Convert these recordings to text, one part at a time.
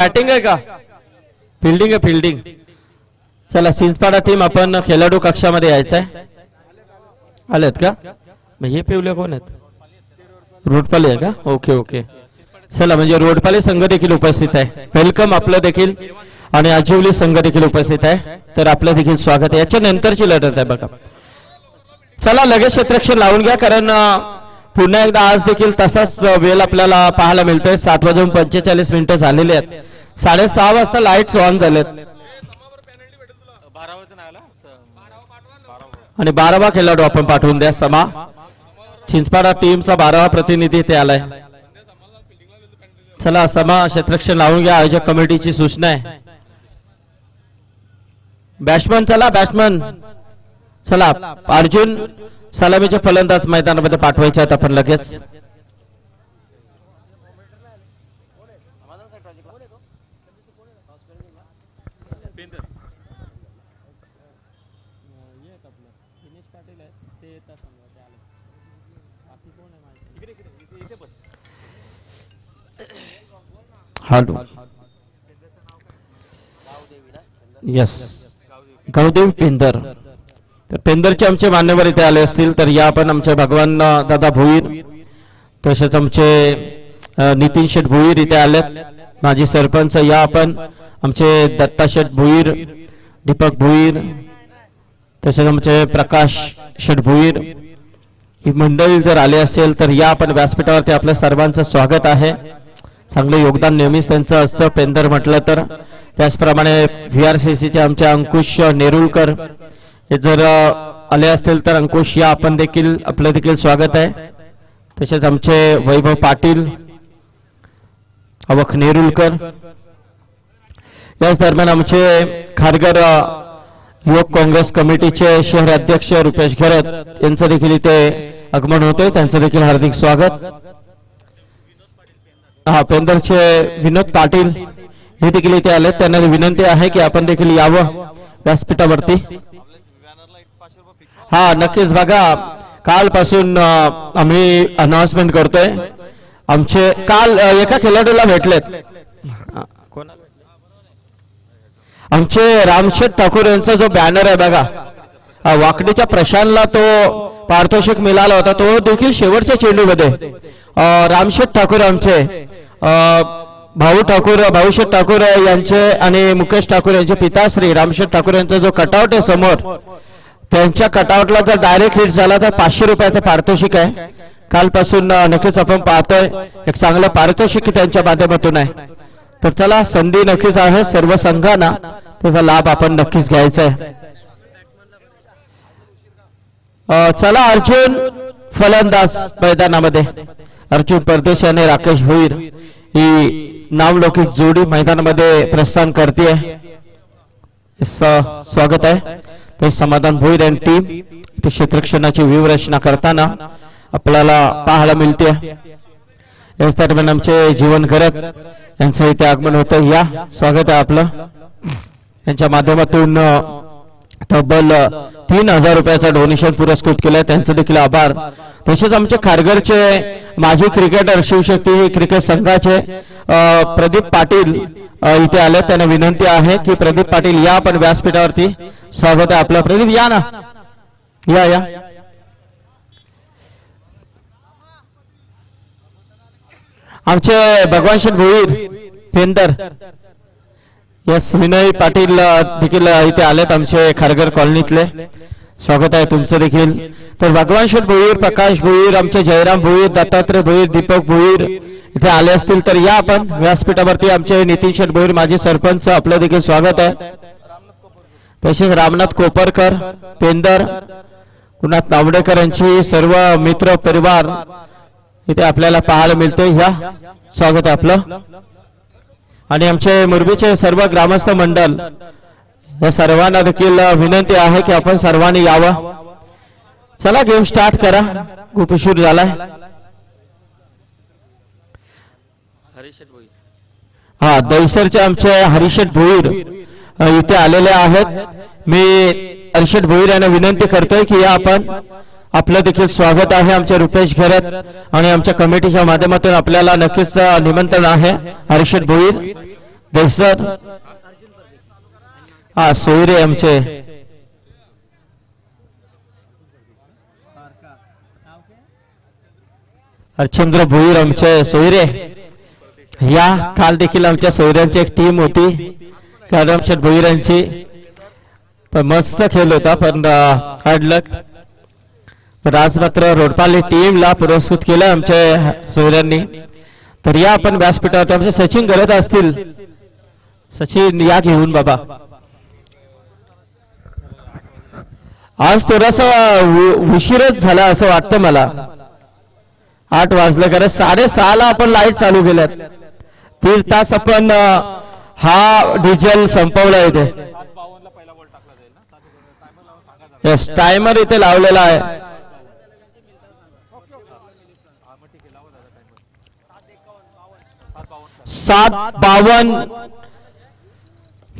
Batting आहे का fielding आहे फिल्डिंग. चला सिंचपाडा टीम आपण खेळाडू कक्षामध्ये यायचंय. आलेत का मग हे पिवले कोण आहेत रोडपाले आहे का ओके ओके. चला म्हणजे रोडपाले संघ देखील उपस्थित आहे. वेलकम आपलं देखील आणि आजिवली संघ देखील उपस्थित आहे तर आपलं देखील स्वागत आहे. याच्या नंतरची लढत आहे बघा. चला लगेच क्षेत्ररक्षण लावून घ्या कारण पुन्हा एकदा आज देखील तसाच वेळ आपल्याला पाहायला मिळतोय. 7:45 झालेले आहेत. 6:30 वाजता लाईट्स ऑन झालेत आणि 12वा खेळाडू आपण पाठवून द्या. समा चिंचपाडा टीमचा 12वा प्रतिनिधी ते आलाय. चला समा क्षेत्ररक्षण लावून घ्या आयोजक कमिटीची सूचना आहे. बॅट्समन चला बॅट्समन चला अर्जुन सलामीचे फलंदाज मैदानामध्ये पाठवायचे आहेत आपण लगेच. Hello yes Gavdev Pendar. तर पेंदरचे आमचे मान्यवर इथे आले असतील तर या आपण आमचे भगवान दादा भोईर तसेच आमचे नितीन शेठ भोईर इथे आलेत. माजी सरपंच या आपण आमचे दत्ता शेठ भोईर दीपक भोईर तसेच आमचे प्रकाश शेठ भोईर ही मंडळी जर आले असेल तर या आपण व्यासपीठावरती आपल्या सर्वांचं स्वागत आहे. चांगलं योगदान नेहमीच त्यांचं असतं पेंदर म्हटलं तर. त्याचप्रमाणे VRCCचे आमचे अंकुश नेरुळकर हे जर आले असतील तर अंकुश या आपण देखील आपलं देखील स्वागत आहे. तसेच आमचे वैभव पाटील अवख नेरुळकर याच दरम्यान आमचे खारघर युवक काँग्रेस कमिटीचे शहर अध्यक्ष रुपेश घरत यांचं देखील इथे आगमन होतंय. त्यांचं देखील हार्दिक स्वागत. हा पेंदरचे विनोद पाटील हे देखील इथे आले. त्यांना विनंती आहे की आपण देखील यावं व्यासपीठावरती. हा नक्कीच बघा कालपासून आम्ही अनाउन्समेंट करतोय. आमचे काल एका खेळाडूला भेटलेत आमचे रामशेठ ठाकूर यांचा जो बॅनर आहे बघा वाकडीच्या प्रशांतला तो पारितोषिक मिळाला होता तो देखील शेवटच्या चेंडूमध्ये रामशेठ ठाकूर आमचे भाऊशेठ ठाकूर यांचे आणि मुकेश ठाकूर यांचे पिताश्री रामशेठ ठाकूर यांचा जो कटआउट आहे समोर त्यांच्या कटआउटला जर डायरेक्ट हिट झाला तर 500 रुपयाचं पारितोषिक आहे. कालपासून नक्कीच आपण पाहतोय एक चांगलं पारितोषिक त्यांच्या माध्यमातून आहे. तर चला संधी नक्कीच आहे सर्व संघांना त्याचा लाभ आपण नक्कीच घ्यायचा आहे. चला अर्जुन फलंदाज मैदानामध्ये. अर्जुन परदेशी आणि राकेश भोईर ही नावलौकिक जोडी मैदानामध्ये प्रस्थान करते. स्वागत आहे. ते समाधान भोईर आणि टीम इथे क्षेत्ररक्षणाची व्यूहरचना करताना आपल्याला पाहायला मिळते. याच दरम्यान आमचे जीवन घरत यांचं इथे आगमन होतं. या स्वागत आहे आपलं. यांच्या माध्यमातून तब्बल 3000 रुपयाचा डोनेशन पुरस्कृत केलाय त्यांचं देखील आभार. तसेच आमचे खारघरचे माजी क्रिकेटर शिवशक्ती क्रिकेट संघाचे प्रदीप पाटील इथे आले. त्यांना विनंती आहे की प्रदीप पाटील या आपण व्यासपीठावरती. स्वागत आहे आपलं. प्रदीप या ना या या. आमचे भगवान शेठ भोईर पेंदर यस विनय पाटील देखील इथे आलेत आमचे खारघर कॉलनीतले. स्वागत आहे तुमचं देखील. तर भगवान शेठ भोईर प्रकाश भोईर आमचे जयराम भोईर दत्तात्रय भोईर दीपक भोईर इथे आले असतील तर या आपण व्यासपीठावरती. आमचे नितीन शेठ भोईर माजी सरपंच आपलं देखील स्वागत आहे. तसेच रामनाथ कोपरकर पेंदर कुणात नावडेकर यांची सर्व मित्र परिवार इथे आपल्याला पाहायला मिळतोय. या स्वागत आहे आपलं. आणि आमचे मुरबीचे सर्व ग्रामस्थ मंडळ या सर्वांना देखील विनंती आहे की आपण सर्वांनी यावं. चला गेम स्टार्ट करा. खूप उशीर झालाय. हा दैसरचे आमचे हरिशेठ भोईर इथे आलेले आहेत. मी हरिशेठ भोईर यांना विनंती करतोय की या आपण आपलं देखील स्वागत आहे. आमचे रुपेश घरत आणि आमच्या कमिटीच्या माध्यमातून आपल्याला नक्कीच निमंत्रण आहे. हरिशेठ भोईर दहीसर हा सोयरे आमचे हरचंद्र भोईर आमचे सोयरे या काल देखील आमच्या सोयऱ्यांची एक टीम होती करमशेठ भोईरांची पण मस्त खेळ होता पण हार्डलक तर आज मात्र रोडपाली टीमला पुरस्कृत केलं आमच्या सोयऱ्यांनी तर या आपण व्यासपीठावर आमचे सचिन करत असतील सचिन या घेऊन बाबा आज थोडासा उशीरच झाला असं वाटतं मला 8 वाजले कारण 6:30 ला आपण लाईट चालू केल्यात 3 तास आपण हा डिझेल संपवला इथे यस टायमर इथे लावलेला आहे 7:52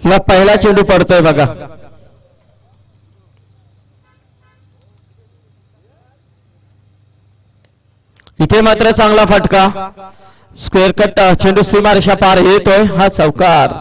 ला पहिला चेंडू पडतोय बघा इथे मात्र चांगला फटका स्क्वेअर कट चेंडू सीमारेषा पार येतोय हा चौकार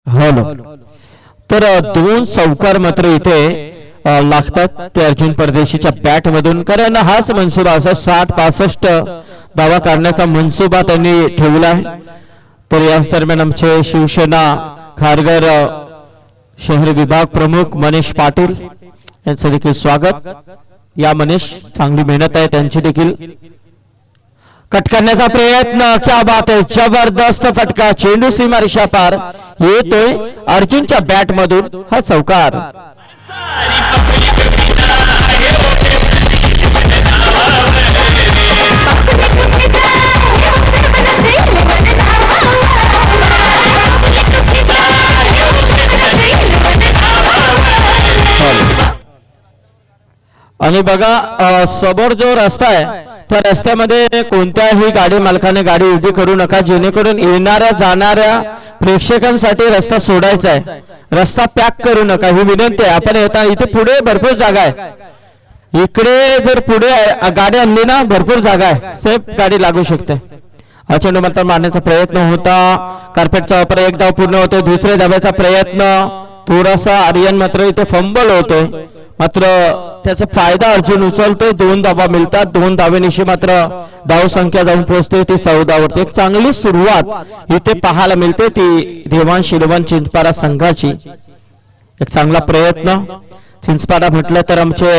हॅलो तर 2 चौकार मात्र इथे लागतात ते अर्जुन परदेशीच्या बॅट मधून कारण हाच मनसुबा असा 60-65 धावा काढण्याचा मनसुबा त्यांनी ठेवला आहे तर याच दरम्यान आमचे शिवसेना खारघर शहर विभाग प्रमुख मनीष पाटील यांचं देखील स्वागत या मनीष चांगली मेहनत आहे त्यांची देखील कट करण्याचा प्रयत्न क्या बात आहे जबरदस्त फटका चेंडू सीमारेषा पार येतोय अर्जुनच्या बॅट मधून हा चौकार आणि बघा समोर जो रस्ता आहे त्या रस्त्यामध्ये कोणत्याही गाडी मालकाने गाडी उभी करू नका जेणेकरून येणाऱ्या जाणाऱ्या प्रेक्षकांसाठी रस्ता सोडायचा आहे रस्ता पॅक करू नका ही विनंती आहे आपण येता इथे पुढे भरपूर जागा आहे इकडे जर पुढे गाडी आणली ना भरपूर जागा आहे सेफ गाडी लागू शकते हा चेंडू मात्र मारण्याचा प्रयत्न होता कार्पेटचा वापर एक धाव पूर्ण होतोय दुसऱ्या धाब्याचा प्रयत्न थोडासा आर्यन मात्र इथे फंबल होतोय मात्र त्याचा फायदा अर्जुन उचलतोय 2 धावा मिळतात 2 धावेनिशी मात्र धाव संख्या जाऊन पोहोचते ती 14 वरती एक चांगली सुरुवात इथे पाहायला मिळते ती देवान शिलवान चिंचपाडा संघाची एक चांगला प्रयत्न चिंचपाडा म्हटलं तर आमचे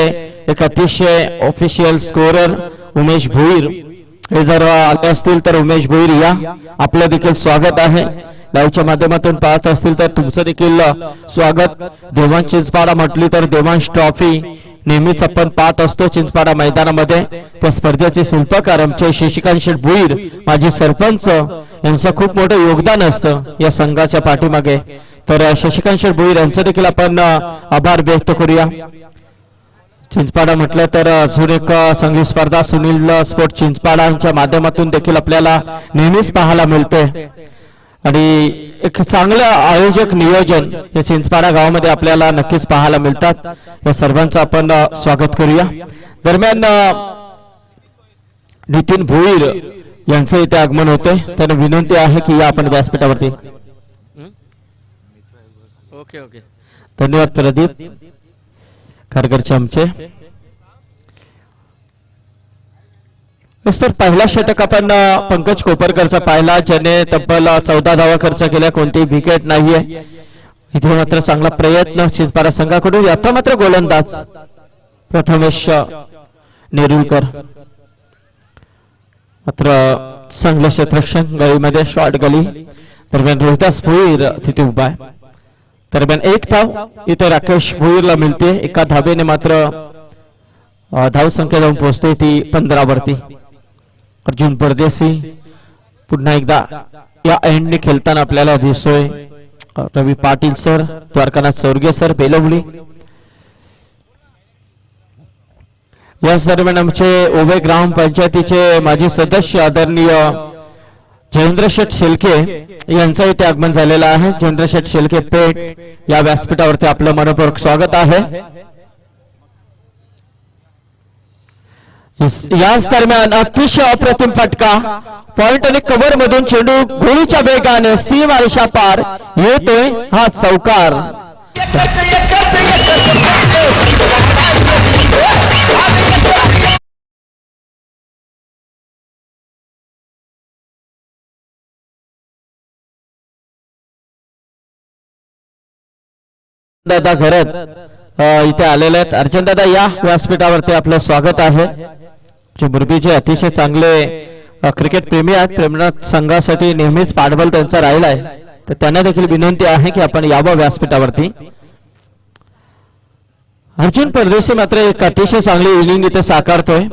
एक अतिशय ऑफिशियल स्कोरर उमेश भोईर हे जर आले असतील तर उमेश भोईर या आपलं देखील स्वागत आहे लाईव्हच्या माध्यमातून पाहत असतील तर तुमचं देखील स्वागत देवांश चिंचपाडा म्हटली तर देवांश ट्रॉफी नेहमीच आपण पाहत असतो चिंचपाडा मैदानामध्ये त्या स्पर्धेचे शिल्पकार आमचे शशिकांत शेठ भोईर माजी सरपंच यांचं खूप मोठं योगदान असतं या संघाच्या पाठीमागे तर शशिकांत शेठ भोईर यांचं देखील आपण आभार व्यक्त करूया चिंचपाडा म्हटलं तर अजून एक चांगली स्पर्धा सुनील स्पोर्ट चिंचपाडांच्या माध्यमातून देखील आपल्याला नेहमीच पाहायला मिळते आणि एक चांगलं आयोजक नियोजन हे चिंचपाडा गावामध्ये आपल्याला नक्कीच पाहायला मिळतात. या सर्वांचं आपण स्वागत करूया. दरम्यान नितीन भोईर यांचं इथे आगमन होते. त्यांना विनंती आहे की या आपण व्यासपीठावरती. ओके ओके धन्यवाद प्रदीप खारघरचे आमचे. तर पहिला षटक आपण पंकज कोपरकरचा पाहिला ज्याने तब्बल 14 धावा खर्च केल्या. कोणतीही विकेट नाहीये. इथे मात्र चांगला प्रयत्न चिंचपाडा संघाकडून. आता मात्र गोलंदाज प्रथमेश नेरुलकर मात्र चांगलं क्षेत्ररक्षण गलीमध्ये शॉर्ट गली. दरम्यान रोहिदास भोईर तिथे उभा आहे. दरम्यान एक धाव इथे राकेश भोईरला मिळते. एका धावेने मात्र धाव संख्या जाऊन पोहोचते ती 15 वरती. अर्जुन परदेसी पुन्हा एकदा या एंडने खेळताना आपल्याला दिसतोय. रवी पाटील सर, द्वारकानाथ चौरगे सर, बेलवली. याच दरम्यान आमचे ओवे ग्रामपंचायतीचे माजी सदस्य आदरणीय जयेंद्र शेठ शेलके यांचं इथे आगमन झालेलं आहे. जयेंद्र शेठ शेलके पेठ या व्यासपीठावरती आपलं मनपूर्वक स्वागत आहे. याच दरम्यान अतिशय अप्रतिम फटका पॉइंट आणि कव्हर मधून चेंडू गोळीच्या वेगाने सीमा रेषा पार येतोय. हा चौकार. दादा घरत इथे आलेले आहेत. अर्जुन दादा या व्यासपीठावरती आपलं स्वागत आहे. मुरबीचे अतिशय चांगले क्रिकेट प्रेमी आहेत. प्रेमनाथ संघासाठी नेहमीच पाठबळ त्यांचा राहिला आहे. तर त्यांना देखील विनंती आहे की आपण यावं व्यासपीठावरती. अर्जुन परदेशी मात्र एक अतिशय चांगली इनिंग इथे साकारतोय.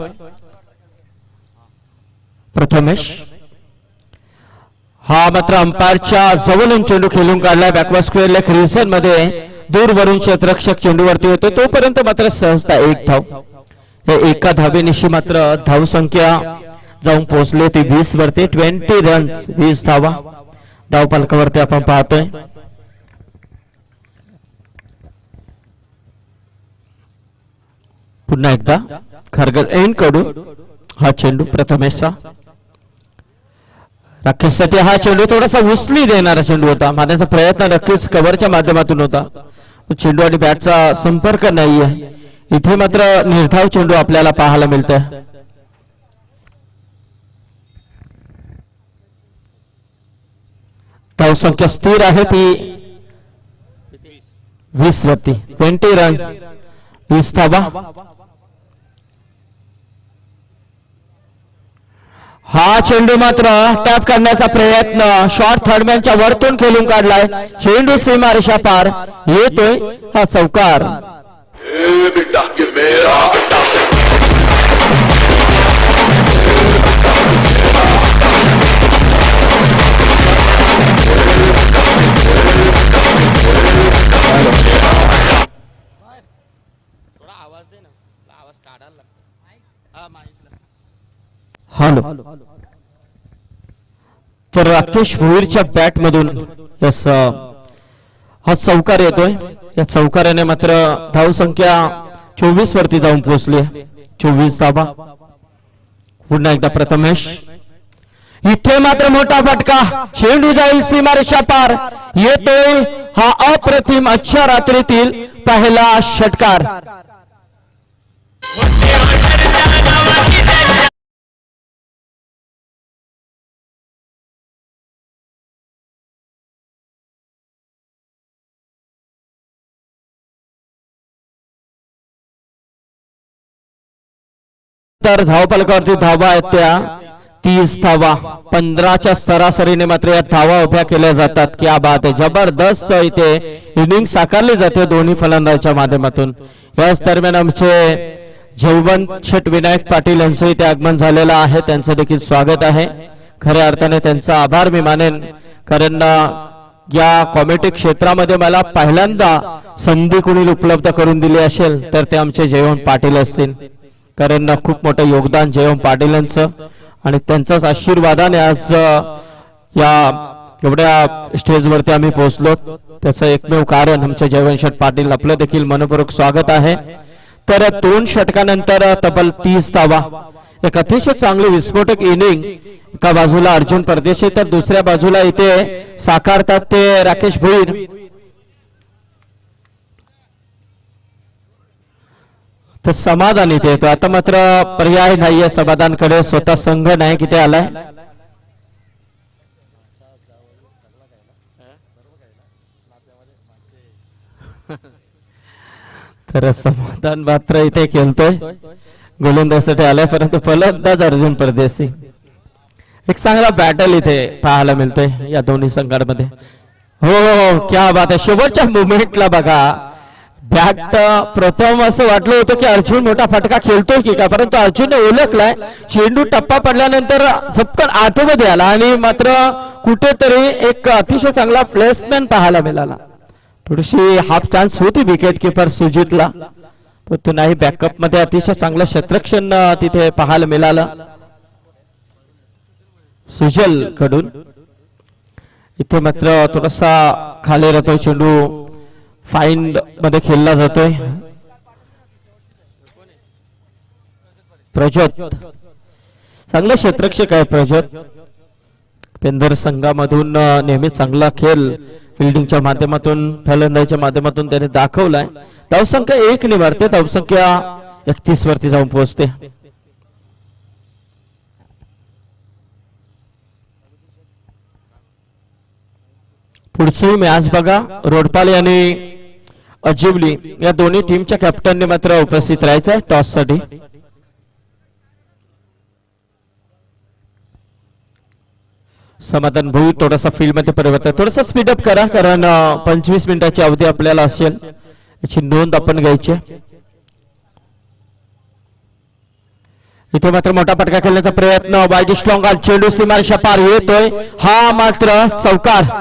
प्रथमेश हा मात्र अंपायरच्या जवळून चेंडू खेळून काढलाय. बॅकवर्ड स्क्वेअर लेग रिजन मध्ये दूरवरून क्षेत्ररक्षक चेंडूवरती होतो. तोपर्यंत मात्र सहजता एक धाव. हे एका धावेनिशी मात्र धाव संख्या जाऊन पोहोचले ती 20 वरती. 20 रन्स 20 धावा धाव फलकावरती आपण पाहतोय. पुन्हा एकदा खारघर एंड कडून हा चेंडू प्रथमेशचा. राकेशसाठी हा चेंडू थोडासा उचली देणारा चेंडू होता. मारण्याचा प्रयत्न नक्कीच कव्हरच्या माध्यमातून होता. चेंडू आणि बॅटचा संपर्क नाहीये. इथे मात्र निर्धाव चेंडू आपल्याला पाहायला मिळतोय. धाव संख्या स्थिर आहे ती 20 वरती. 20 रन्स 20 धावा. हा चेंडू मात्र टॅप करण्याचा प्रयत्न शॉर्ट थर्डमॅनच्या वरतून खेळून काढलाय. चेंडू सीमा रेषा पार येतोय. हा चौकार. हॅलो. तर राकेश भोईरच्या बॅट मधून हा चौकार येतोय. या चौकाराने मात्र धाव संख्या 24 वरती जाऊन पोहोचली. 24 धावा. पुन्हा एकदा प्रथमेश. इथे मात्र मोठा फटका. चेंडू जाईल सीमारेषा पार येतोय. हा अप्रतिम आजच्या रात्रीतील पहिला षटकार. तर धावफलकावरती धावा आहेत त्या 30 धावा. 15च्या सरासरीने मात्र या धावा उभ्या केल्या जातात. क्या बात आहे. जबरदस्त इथे इनिंग साकारली जाते दोन्ही फलंदाजांच्या माध्यमातून. याच दरम्यान आमचे जयवंत शेठ विनायक पाटील यांचं इथे आगमन झालेलं आहे. त्यांचं देखील स्वागत आहे. खऱ्या अर्थाने त्यांचा आभार मी मानेन कारण या कॉमेडी क्षेत्रामध्ये मला पहिल्यांदा संधी कोणी उपलब्ध करून दिली असेल तर ते आमचे जयवंत पाटील असतील, कारण खूप मोठं योगदान जयवंत पाटीलांचं आणि त्यांचाच आशीर्वादाने आज या एवढ्या स्टेजवरती आम्ही पोहोचलो. त्याचं एकमेव कारण आमचे जयवंत पाटील. आपलं देखील मनपूर्वक स्वागत आहे. तर 2 षटकानंतर तब्बल 30 धावा, एक अतिशय चांगली विस्फोटक इनिंग. एका बाजूला अर्जुन परदेशी तर दुसऱ्या बाजूला इथे साकारतात ते राकेश भोईर. तर समाधान इथे येतो. आता मात्र पर्याय नाहीये समाधानकडे, स्वतः संघ नाही किती आलाय. तर समाधान मात्र इथे खेळतोय, गोलंदाजासाठी आलाय, परंतु फलंदाज अर्जुन परदेशी. एक चांगला बॅटल इथे पाहायला मिळतोय या दोन्ही संघांमध्ये. हो हो, क्या बात आहे. शेवटच्या मुवमेंटला बघा, बॅट प्रथम असं वाटलं होतं की अर्जुन मोठा फटका खेळतोय की काय, परंतु अर्जुनने ओळखलाय. चेंडू टप्पा पडल्यानंतर झपकन आतमध्ये आला आणि मात्र कुठेतरी एक अतिशय चांगला प्लेसमेंट पाहायला मिळाला. थोडीशी हाफ चान्स होती विकेट किपर सुजितला, परंतु नाही, बॅकअप मध्ये अतिशय चांगलं क्षेत्ररक्षण तिथे पाहायला मिळालं सुजल कडून. इथे मात्र थोडासा खाली राहतोय चेंडू, फाइंड मध्ये खेळला जातोय. प्रज्योत चांगला क्षेत्ररक्षक आहे. प्रज्योत पेंदर संघामधून नेहमी चांगला खेळ फिल्डिंगच्या माध्यमातून, फलंदाजीच्या माध्यमातून त्याने दाखवलाय. धावसंख्या 1 निवारते, धावसंख्या 31 वरती जाऊन पोहोचते. पुढची मॅच बघा, रोडपाले आणि अजिवली या दोन्ही टीमच्या कॅप्टनने मात्र उपस्थित राहायचं टॉस साठी. समाधान भोई थोडासा फील्ड मध्ये परिवर्तन, थोडासा स्पीडअप करा, कारण 25 मिनिटाची अवधी आपल्याला असेल, याची नोंद आपण घ्यायची. इथे मात्र मोठा फटका खेळण्याचा प्रयत्न, बायजी स्ट्रॉंग, चेंडू सीमारेषा पार येतोय, हा मात्र चौकार.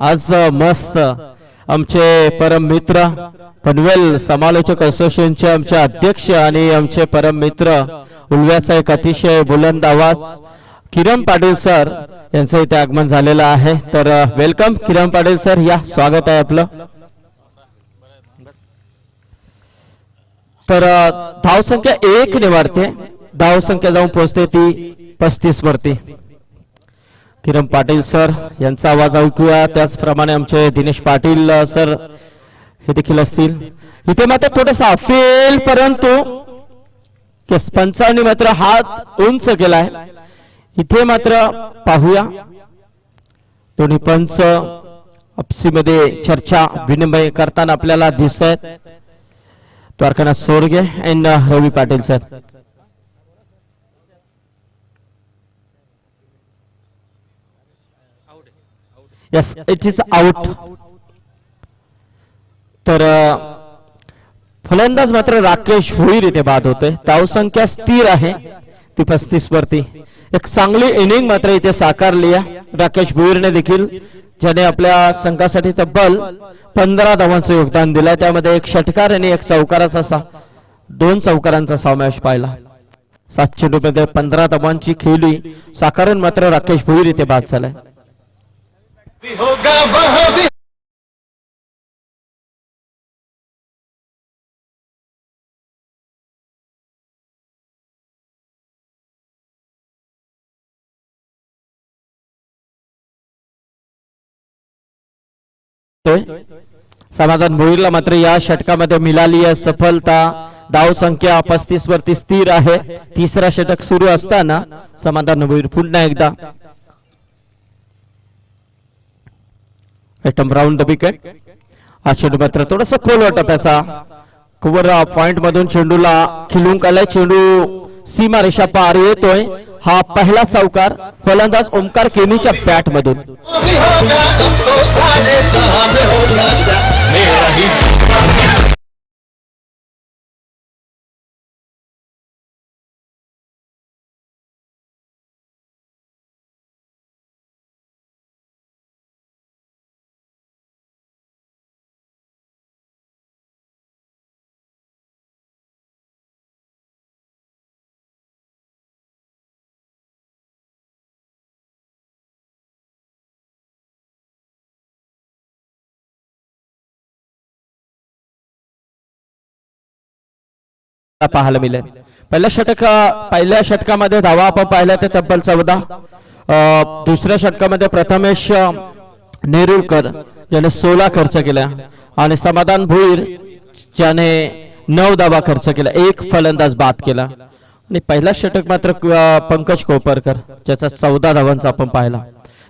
आज मस्त आमचे परम मित्र पनवेल समालोचक असोसिएशनचे आमचे अध्यक्ष आणि आमचे परम मित्र, उल्व्याचा एक अतिशय बुलंद आवाज किरण पाटील सर यांचं इथे आगमन झालेलं आहे. तर वेलकम किरण पाटील सर, या स्वागत आहे आपलं. तर धावसंख्या 1 निवारते, धावसंख्या जाऊन पोहोचते ती 35 वरती. किरण पाटील सर यांचा आवाज ऐकूया. त्याचप्रमाणे आमचे दिनेश पाटील सर हे देखील असतील. इथे मात्र थोडासा फेल, परंतु पंचांनी मात्र हात उंच केलाय. इथे मात्र पाहूया, दोन्ही पंच आपसीमध्ये चर्चा विनिमय करताना आपल्याला दिसत आहेत. Dwarkanath Sorge and Ravi Patil sir. Yes, it is out. तर फलंदाज मात्र राकेश भोईर इथे बाद होते. धावसंख्या स्थिर आहे ती 35 वरती. एक चांगली इनिंग मात्र इथे साकारली आहे राकेश भोईरने देखील, ज्याने आपल्या संघासाठी तब्बल 15 धावांचं योगदान दिलंय. त्यामध्ये 1 षटकार आणि 1 चौकाराचा 2 चौकारांचा समावेश पाहिला. 7 चेंडूमध्ये 15 धावांची खेळी साकारून मात्र राकेश भोईर इथे बाद झालाय. समाधान भोईरला मात्र या षटकामध्ये मिळाली आहे सफलता. धाव संख्या 35 वरती स्थिर आहे. तिसरा षटक सुरू असताना समाधान भोईर पुन्हा एकदा एटम राऊंड द विकेट. हा चेंडू मात्र थोडासा खोल टप्प्याचा कव्हर पॉइंट मधून चेंडूला खिलून आलाय. चेंडू सीमा रेषा पार येतोय हा पहिला चौकार फलंदाज ओमकार केनीच्या बॅट मधून. पाहायला मिळेल. पहिल्या षटकामध्ये धावा आपण पाहिल्या ते तब्बल 14. दुसऱ्या षटकामध्ये प्रथमेश नेरुरकर ज्याने 16 खर्च केला आणि समाधान भोईर ज्याने 9 धावा खर्च केला, एक फलंदाज बाद केला. आणि पहिला षटक मात्र पंकज कोपरकर ज्याचा 14 धावांचा आपण पाहिला.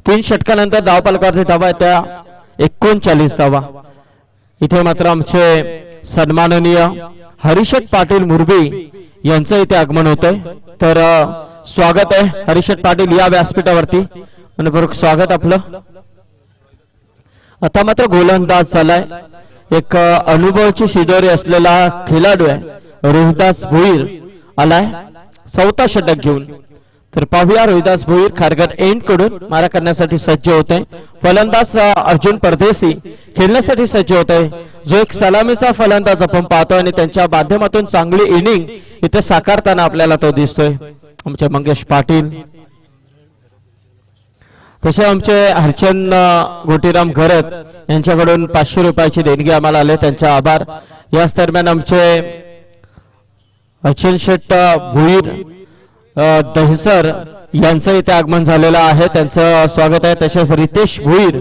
3 षटकानंतर धावपालकावरती धावा त्या 39 धावा. इथे मात्र आमचे सन्माननीय हरिषद पाटील मुरबी यांचं इथे आगमन होतंय. तर स्वागत आहे हरिषद पाटील या व्यासपीठावरती, मनपूर्वक स्वागत आपलं. आता मात्र गोलंदाज झालाय एक अनुभवाची शिदोरी असलेला खेळाडू आहे रोहिदास भोईर आलाय 4था षटक घेऊन. तर पाहूया रोहिदास भोईर खारघर एंड कडून मारा करण्यासाठी सज्ज होत आहे. फलंदाज अर्जुन परदेशी खेळण्यासाठी सज्ज होत आहे, जो एक सलामीचा फलंदाज आपण पाहतोय आणि त्यांच्या माध्यमातून चांगली इनिंग इथे साकारताना आपल्याला तो दिसतोय. आमचे मंगेश पाटील, तसे आमचे हरचंद गोटीराम घरत यांच्याकडून 500 रुपयाची देणगी आम्हाला आले, त्यांचे आभार. याच दरम्यान आमचे अचल शेट भोईर दहिसर यांचं इथे आगमन झालेलं आहे, त्यांचं स्वागत आहे. तसेच रितेश भोईर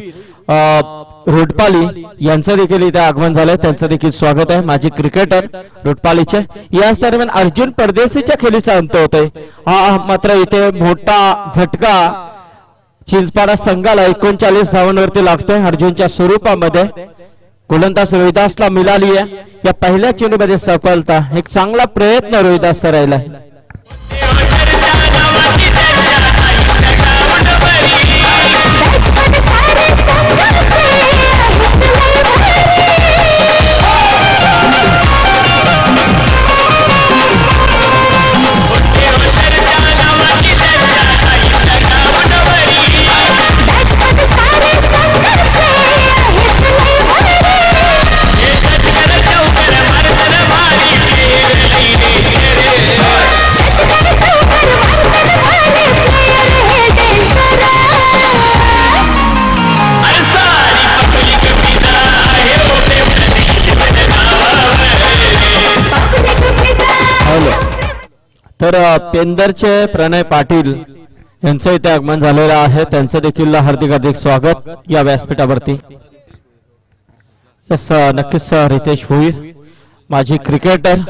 रोडपाली यांचं देखील इथे आगमन झालंय, त्यांचं देखील स्वागत आहे. माजी क्रिकेटर रोडपालीचे. याच दरम्यान अर्जुन परदेशीच्या खेळीचा अंत होतोय. हा मात्र इथे मोठा झटका चिंचपाडा संघाला 39 धावांवरती लागतोय अर्जुनच्या स्वरूपामध्ये. गोलंदाज रोहिदासला मिळाली आहे या पहिल्या चेंडूमध्ये सफलता. एक चांगला प्रयत्न रोहिदासचा राहिला. तर पेंदरचे प्रणय पाटील यांचं इथे आगमन झालेलं आहे, त्यांचं देखील हार्दिक स्वागत या व्यासपीठावरती. नक्कीच रितेश भोईर माजी क्रिकेटर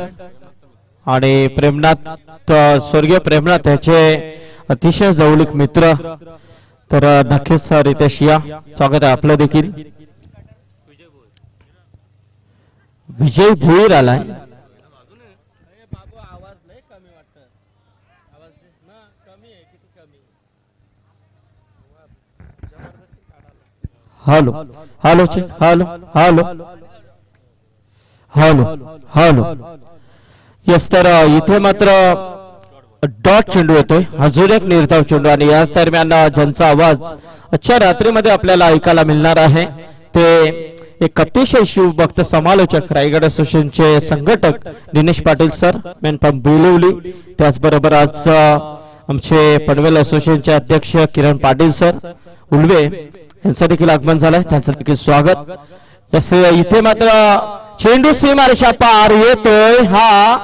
आणि प्रेमनाथ स्वर्गीय प्रेमनाथ याचे अतिशय जवळीक मित्र. तर नक्कीच रितेश या स्वागत आहे आपलं देखील. विजय भोईर आलाय. Hello hello hello hello hello hello. Yes, तर इथे मात्र डॉट चेंडू येतोय, अजून एक निर्धाव चेंडू. आणि याच दरम्यान ज्यांचा आवाज आजच्या रात्रीमध्ये आपल्याला ऐकायला मिळणार आहे ते एक अतिशय शिवभक्त समालोचक रायगड असोसिएशनचे संघटक दिनेश पाटील सर मेनपाम बिलवली. त्याचबरोबर आज आमचे पनवेल असोसिएशनचे अध्यक्ष किरण पाटील सर उल्वे यांचं देखील आगमन झालंय, त्यांचं देखील स्वागत. इथे मात्र चेंडू सीमारेषा पार येतोय. हा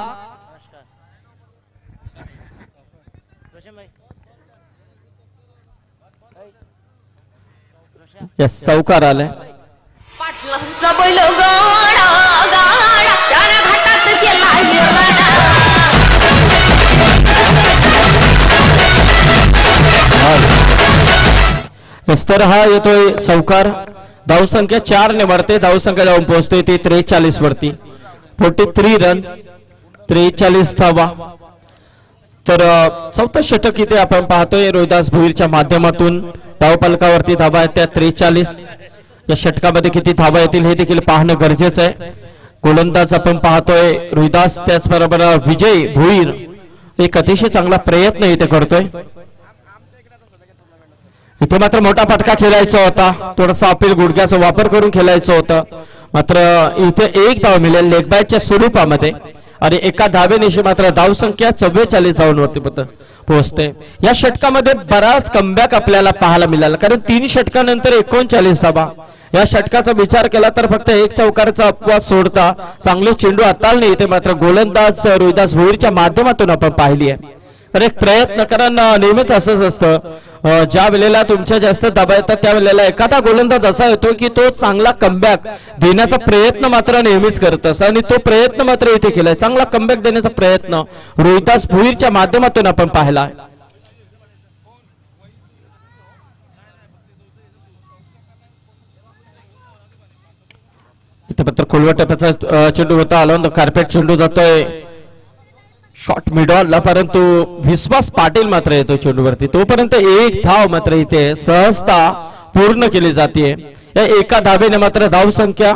चौकार आलाय. पाटलांचा बैल गाडा गाडा त्याने घाटात केला तर हा येतोय चौकार. धावसंख्या 4 ने वाढते, धावसंख्या जाऊन पोहोचते ती 43 वरती. 43 रन्स, 43 धावा. तर चौथं षटक इथे आपण पाहतोय रोहिदास भोईरच्या माध्यमातून धावफलकावरती धावा आहेत त्या 43. या षटकामध्ये किती धावा येतील हे देखील पाहणं गरजेचं आहे. गोलंदाज आपण पाहतोय रोहिदास, त्याचबरोबर विजय भोईर एक अतिशय चांगला प्रयत्न इथे करतोय. इथे मात्र मोठा फटका खेळायचा होता, थोडासा अपील गुडघ्याचा वापर करून खेळायचं होतं, मात्र इथे एक धाव मिळेल लेग बॅकच्या स्वरूपामध्ये आणि एका धावेनिशी मात्र धावसंख्या 44 धावांवरती पोहोचते. या षटकामध्ये बराच कमबॅक आपल्याला पाहायला मिळाला, कारण 3 षटकानंतर 39 धावा. या षटकाचा विचार केला तर फक्त एक चौकाराचा अपवाद सोडता चांगले चेंडू हाताळणे इथे मात्र गोलंदाज रोहिदास भोईरच्या माध्यमातून आपण पाहिली आहे. तर एक प्रयत्न कारण नेहमीच असंच असतं, ज्या वेळेला तुमच्या जास्त धावा येतात त्या वेळेला एखादा गोलंदाज असा येतो की तो चांगला कमबॅक देण्याचा प्रयत्न मात्र नेहमीच करत असतो आणि तो प्रयत्न मात्र इथे केलाय. चांगला कमबॅक देण्याचा प्रयत्न रोहिदास भोईरच्या माध्यमातून आपण पाहिला. इथे मात्र खोलवट्याचा चेंडू होता, आला कार्पेट चेंडू जातोय शॉर्ट मिडॉलला, परंतु विश्वास पाटील मात्र येतो चेंडूवरती. तोपर्यंत एक धाव मात्र इथे सहजता पूर्ण केली जाते. या एका धावेने मात्र धाव संख्या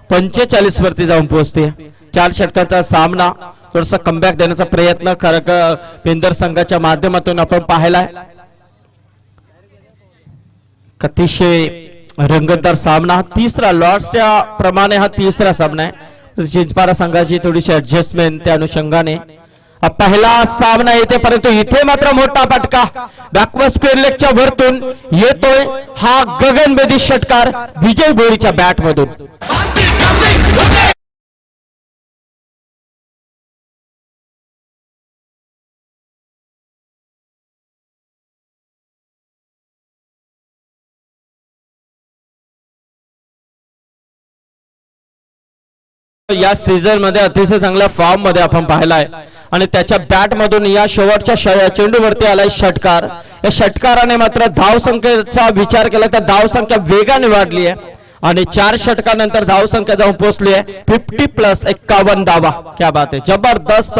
45 वरती जाऊन पोहोचते. 4 षटकांचा सामना, थोडासा कमबॅक देण्याचा प्रयत्न खरं पेंदर संघाच्या माध्यमातून आपण पाहिलाय. अतिशय रंगतदार सामना, तिसरा लॉर्ड्सच्या प्रमाणे हा तिसरा सामना आहे. चिंचपाडा संघाची थोडीशी ऍडजस्टमेंट त्या अनुषंगाने पहिला सामना येते, परंतु इथे मात्र मोठा फटका बॅकवर्ड स्क्वेअर लेगच्या वरतून येतोय. हा गगनभेदी षटकार विजय भोईरच्या बॅट मधून. या सीझन मध्ये अतिशय चांगल्या फॉर्म मध्ये आपण पाहिलाय आणि त्याच्या बॅट मधून या शेवटच्या चेंडूवरती आलाय षटकार. या षटकाराने मात्र धावसंख्येचा विचार केला तर धावसंख्या वेगाने वाढली आहे आणि 4 षटकानंतर धावसंख्या जाऊन पोहोचली आहे 50+51 धावा. क्या बात आहे, जबरदस्त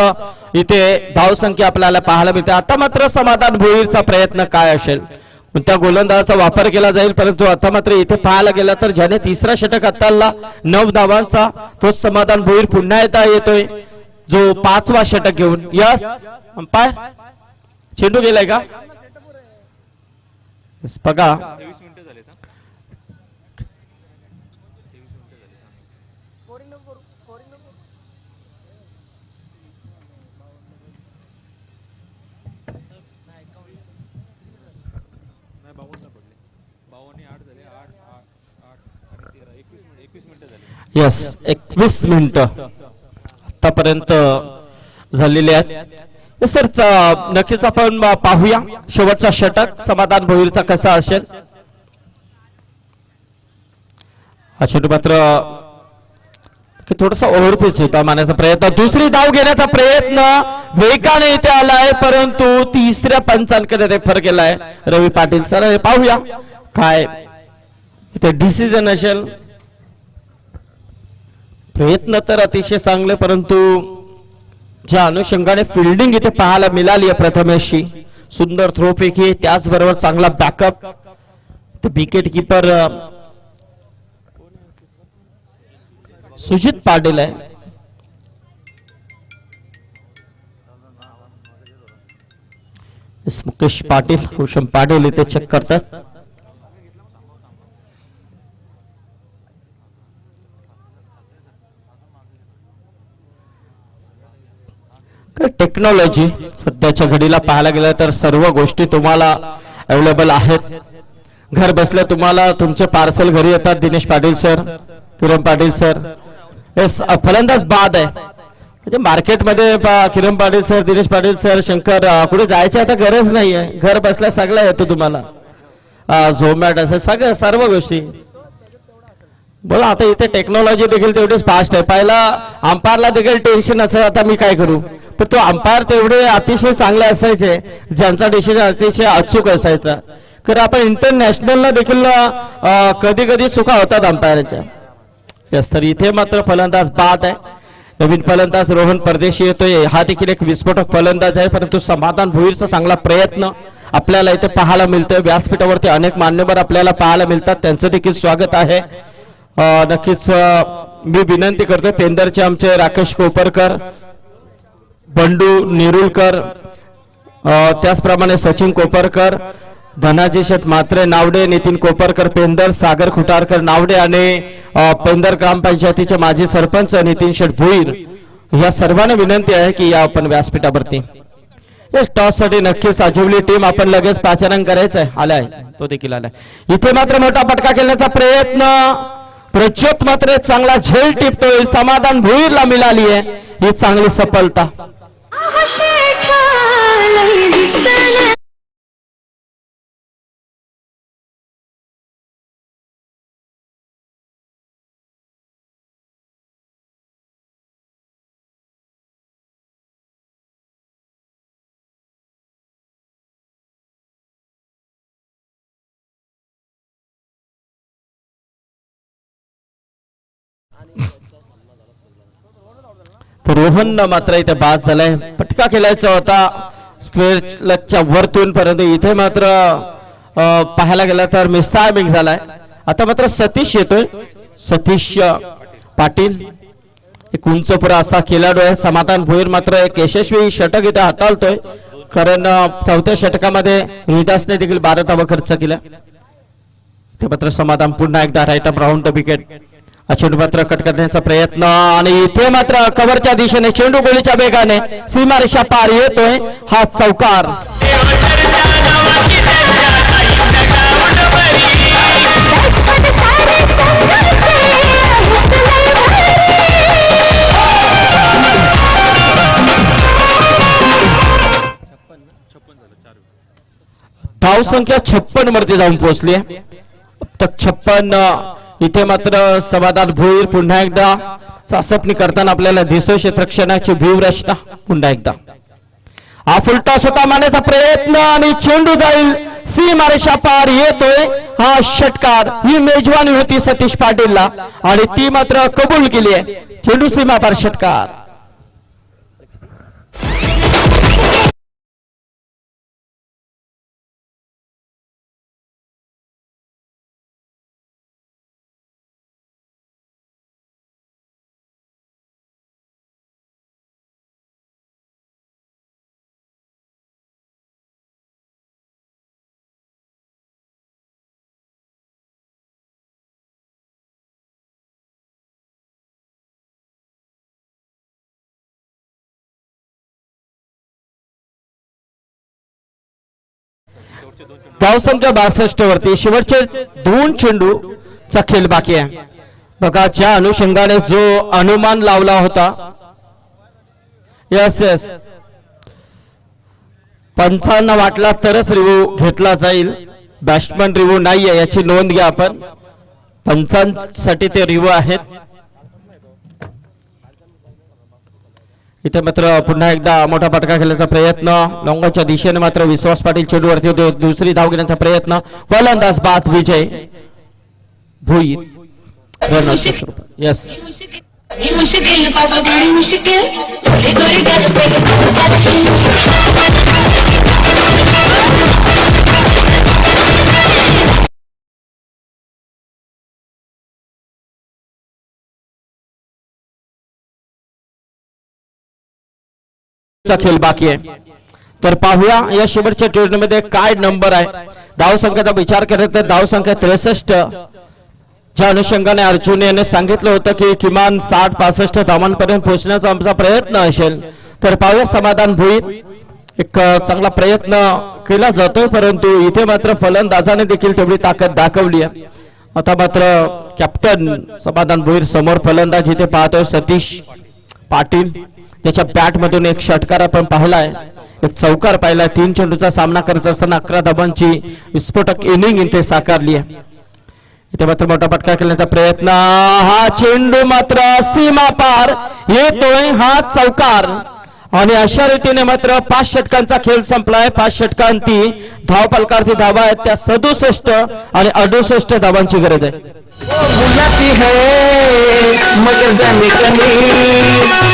इथे धावसंख्या आपल्याला पाहायला मिळते. आता मात्र समाधान भोईरचा प्रयत्न काय असेल, त्या गोलंदाजाचा वापर केला जाईल, परंतु आता मात्र इथे पाहायला गेला तर ज्याने तिसरा षटक हाताळला 9 धावांचा तोच समाधान भोईर पुन्हा येतोय जो 5वा षटक घेऊन. यस अंपायर चेंडू गेलाय का बघा. यस 21 मिनिटं आतापर्यंत झालेले आहेत. सर नक्कीच आपण पाहूया शेवटचा षटक समाधान भोईरचा कसा असेल. हा चेंडू मात्र थोडासा ओव्हरपिच होता मारण्याचा प्रयत्न, दुसरी धाव घेण्याचा प्रयत्न वेगाने इथे आलाय, परंतु तिसऱ्या पंचांकडे रेफर केलाय रवी पाटील. सर हे पाहूया काय इथे डिसिजन असेल. प्रयत्न तर अतिशय चांगले, परंतु ज्या अनुषंगाने फिल्डिंग इथे पाहायला मिळाली आहे प्रथमेशची, सुंदर थ्रो पैकी, त्याचबरोबर चांगला backup. Wicket keeper Sujit Patil आहे. मुकेश पाटील, भूषण पाटील इथे चेक करतात. टेक्नॉलॉजी सध्याच्या घडीला पाहायला गेलं तर सर्व गोष्टी तुम्हाला अवेलेबल आहेत. घर बसल्या तुम्हाला तुमचे पार्सल घरी येतात. दिनेश पाटील सर, किरण पाटील सर, फलंदाज बाद आहे म्हणजे मार्केटमध्ये किरण पाटील सर, दिनेश पाटील सर, शंकर, कुठे जायची आता गरज नाहीये. घर बसल्या सगळं येतो तुम्हाला. झोमॅट असेल सगळं सर्व गोष्टी. बोला आता इथे टेक्नॉलॉजी देखील तेवढीच फास्ट आहे. पहिला अंपायरला देखील टेन्शन असेल आता मी काय करू, पण तो अंपायर तेवढे अतिशय चांगले असायचे ज्यांचा डिसिजन अतिशय अचूक असायचा. कारण आपण इंटरनॅशनलला देखील कधी कधी चुका होतात अंपायरच्या. यस तर इथे मात्र फलंदाज बाद आहे. नवीन फलंदाज रोहन परदेशी येतोय, हा देखील एक विस्फोटक फलंदाज आहे, परंतु समाधान भोईरचा चांगला प्रयत्न आपल्याला इथे पाहायला मिळतोय. व्यासपीठावरती अनेक मान्यवर आपल्याला पाहायला मिळतात, त्यांचं देखील स्वागत आहे. नक्कीच मी विनंती करतोय पेंदरचे आमचे राकेश कोपरकर, बंडू नेरुलकर, त्याचप्रमाणे सचिन कोपरकर, धनाजी शेठ मात्रे नावडे, नितीन कोपरकर पेंदर, सागर खुटारकर नावडे आणि पेंदर ग्रामपंचायतीचे माजी सरपंच नितीन शेठ भुईर, या सर्वांना विनंती आहे की या आपण व्यासपीठावरती. टॉस साठी नक्कीच अजिवली टीम आपण लगेच पाचारण करायचंय. आलाय तो देखील आलाय. इथे मात्र मोठा फटका खेळण्याचा प्रयत्न, प्रज्योत मात्र चांगला झेल टिपतोय, समाधान भुईरला मिळाली आहे ही चांगली सफलता. रोहन मात्र इथे बाद झालाय. फटका खेळायचा होता स्क्वेअर लगच्या वरतून, परंतु इथे मात्र पाहायला गेला तर मिसटायमिंग झालाय. आता मात्र सतीश येतोय, सतीश पाटील एक उंचपुरा असा खेळाडू आहे. समाधान भोईर मात्र एक यशस्वी षटक इथे हाताळतोय, कारण चौथ्या षटकामध्ये रोहिदासने देखील 12 धावा खर्च केल्या. ते मात्र समाधान पुन्हा एकदा right up round the wicket, चेंडू मात्र कट करण्याचा प्रयत्न आणि इथे मात्र कव्हरच्या दिशेने चेंडू गोलीच्या वेगाने सीमारेषा पार येतोय, हा चौकार. धाव संख्या 56 वरती जाऊन पोहोचली आहे. 56. इथे मात्र समाधान भोईर पुन्हा एकदा चाचपणी करताना आपल्याला दिसतोय. क्षेत्ररक्षणाची व्यूहरचना पुन्हा एकदा हा फुलटा स्वतः मारण्याचा प्रयत्न आणि चेंडू जाईल सीमारेषा पार येतोय, हा षटकार. ही मेजवानी होती सतीश पाटीलला आणि ती मात्र कबूल केली आहे. चेंडू सीमा पार षटकार. धावसंख्या 62 वरती शेवटचे 2 चेंडूचा खेळ बाकी आहे. बघा ज्या अनुषंगाने जो अनुमान लावला होता, यस पंचांना वाटला तरच रिव्ह्यू घेतला जाईल, बॅट्समन रिव्ह्यू नाहीये याची नोंद घ्या आपण. पंचांसाठी ते रिव्ह्यू आहेत. इथे मात्र पुन्हा एकदा मोठा फटका खेळण्याचा प्रयत्न, लॉंगच्या दिशेने मात्र विश्वास पाटील चेंडूवरती होते. दुसरी धाव घेण्याचा प्रयत्न, फलंदाज बाद विजय भुईर. यस खेळ बाकी आहे. तर पाहूया या शेवटच्या टूर्नामेंटमध्ये काय नंबर आहे. धाव संख्येचा विचार करत तर धाव संख्या 63. ज्या अनुषंगाने अर्जुन याने सांगितलं होतं की किमान 60-65 धावांपर्यंत पोहोचण्याचा आमचा प्रयत्न असेल, तर पाहूया समाधान भोईर एक चांगला प्रयत्न केला जातोय, परंतु इथे मात्र फलंदाजाने देखील तेवढी ताकद दाखवली आहे. आता मात्र कॅप्टन समाधान भोईर समोर फलंदाज इथे पाहतोय सतीश पाटील, त्याच्या बॅट मधून एक षटकार आपण पाहिलाय, एक चौकार पाहिलाय. 3 चेंडूचा सामना करत असताना 11 धावांची विस्फोटक इनिंग इथे साकारली आहे. इथे मात्र मोठा फटका खेळण्याचा प्रयत्न, हा चेंडू मात्र सीमा पार येतोय, हा चौकार. आणि अशा रीतीने मात्र 5 षटकांचा खेळ संपलाय. 5 षटकांती धाव फलकार्थी धावा आहेत त्या 67 आणि 68 धावांची गरज आहे. बुलाती है मगर जाने का नहीं.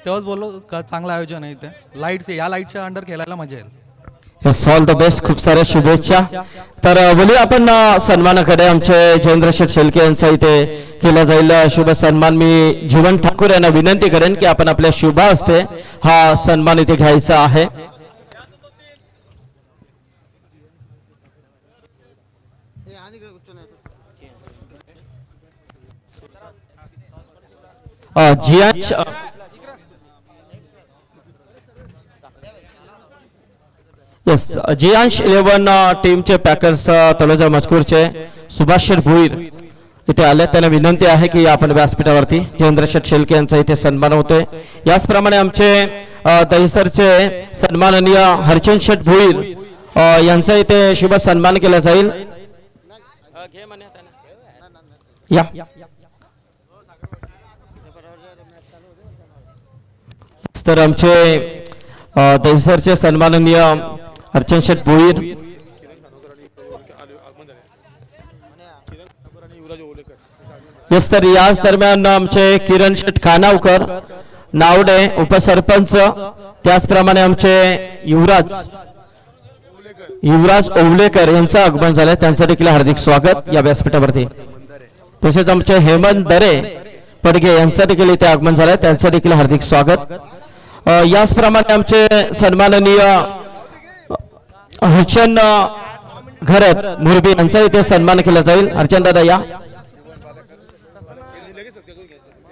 तेव्हाच बोललो का चांगलं आयोजन आहे इथे. लाईट्स या लाईटच्या अंडर खेळायला मजा येईल. Yes all the best. खूप साऱ्या शुभेच्छा. तर बोलूया आपण सन्मानाकडे. आमचे जयेंद्र शेठ शेलके यांचा इथे केला जाईल शुभ सन्मान. मी जीवन ठाकूर यांना विनंती करेन की आपण आपल्या शुभ हस्ते हा सन्मान इथे घ्यायचा आहे. जियांश यस जियांश 11 टीमचे पॅकर्स तलोजा मजकूरचे सुभाष शेठ भुईर इथे आले. त्यांना विनंती आहे की आपण व्यासपीठावरती जयेंद्र शेठ शेलके यांचा इथे सन्मान होतोय. याचप्रमाणे आमचे दहिसरचे सन्माननीय हरचंद शेठ भुईर यांचा इथे शुभ सन्मान केला जाईल. या तर आमचे दहिसरचे सन्माननीय हरचंद शेठ भोईर यस. तर याच दरम्यान आमचे किरण शेठ खानावकर नावडे उपसरपंच, त्याचप्रमाणे आमचे युवराज ओवलेकर यांचं आगमन झालंय. त्यांचं देखील हार्दिक स्वागत या व्यासपीठावरती. तसेच आमचे हेमंत दरे पडगे यांचं देखील इथे आगमन झालंय. त्यांचं देखील हार्दिक स्वागत. याचप्रमाणे आमचे सन्माननीय हर्षन घरत मुरबी यांचा इथे सन्मान केला जाईल. अर्चन दादा या.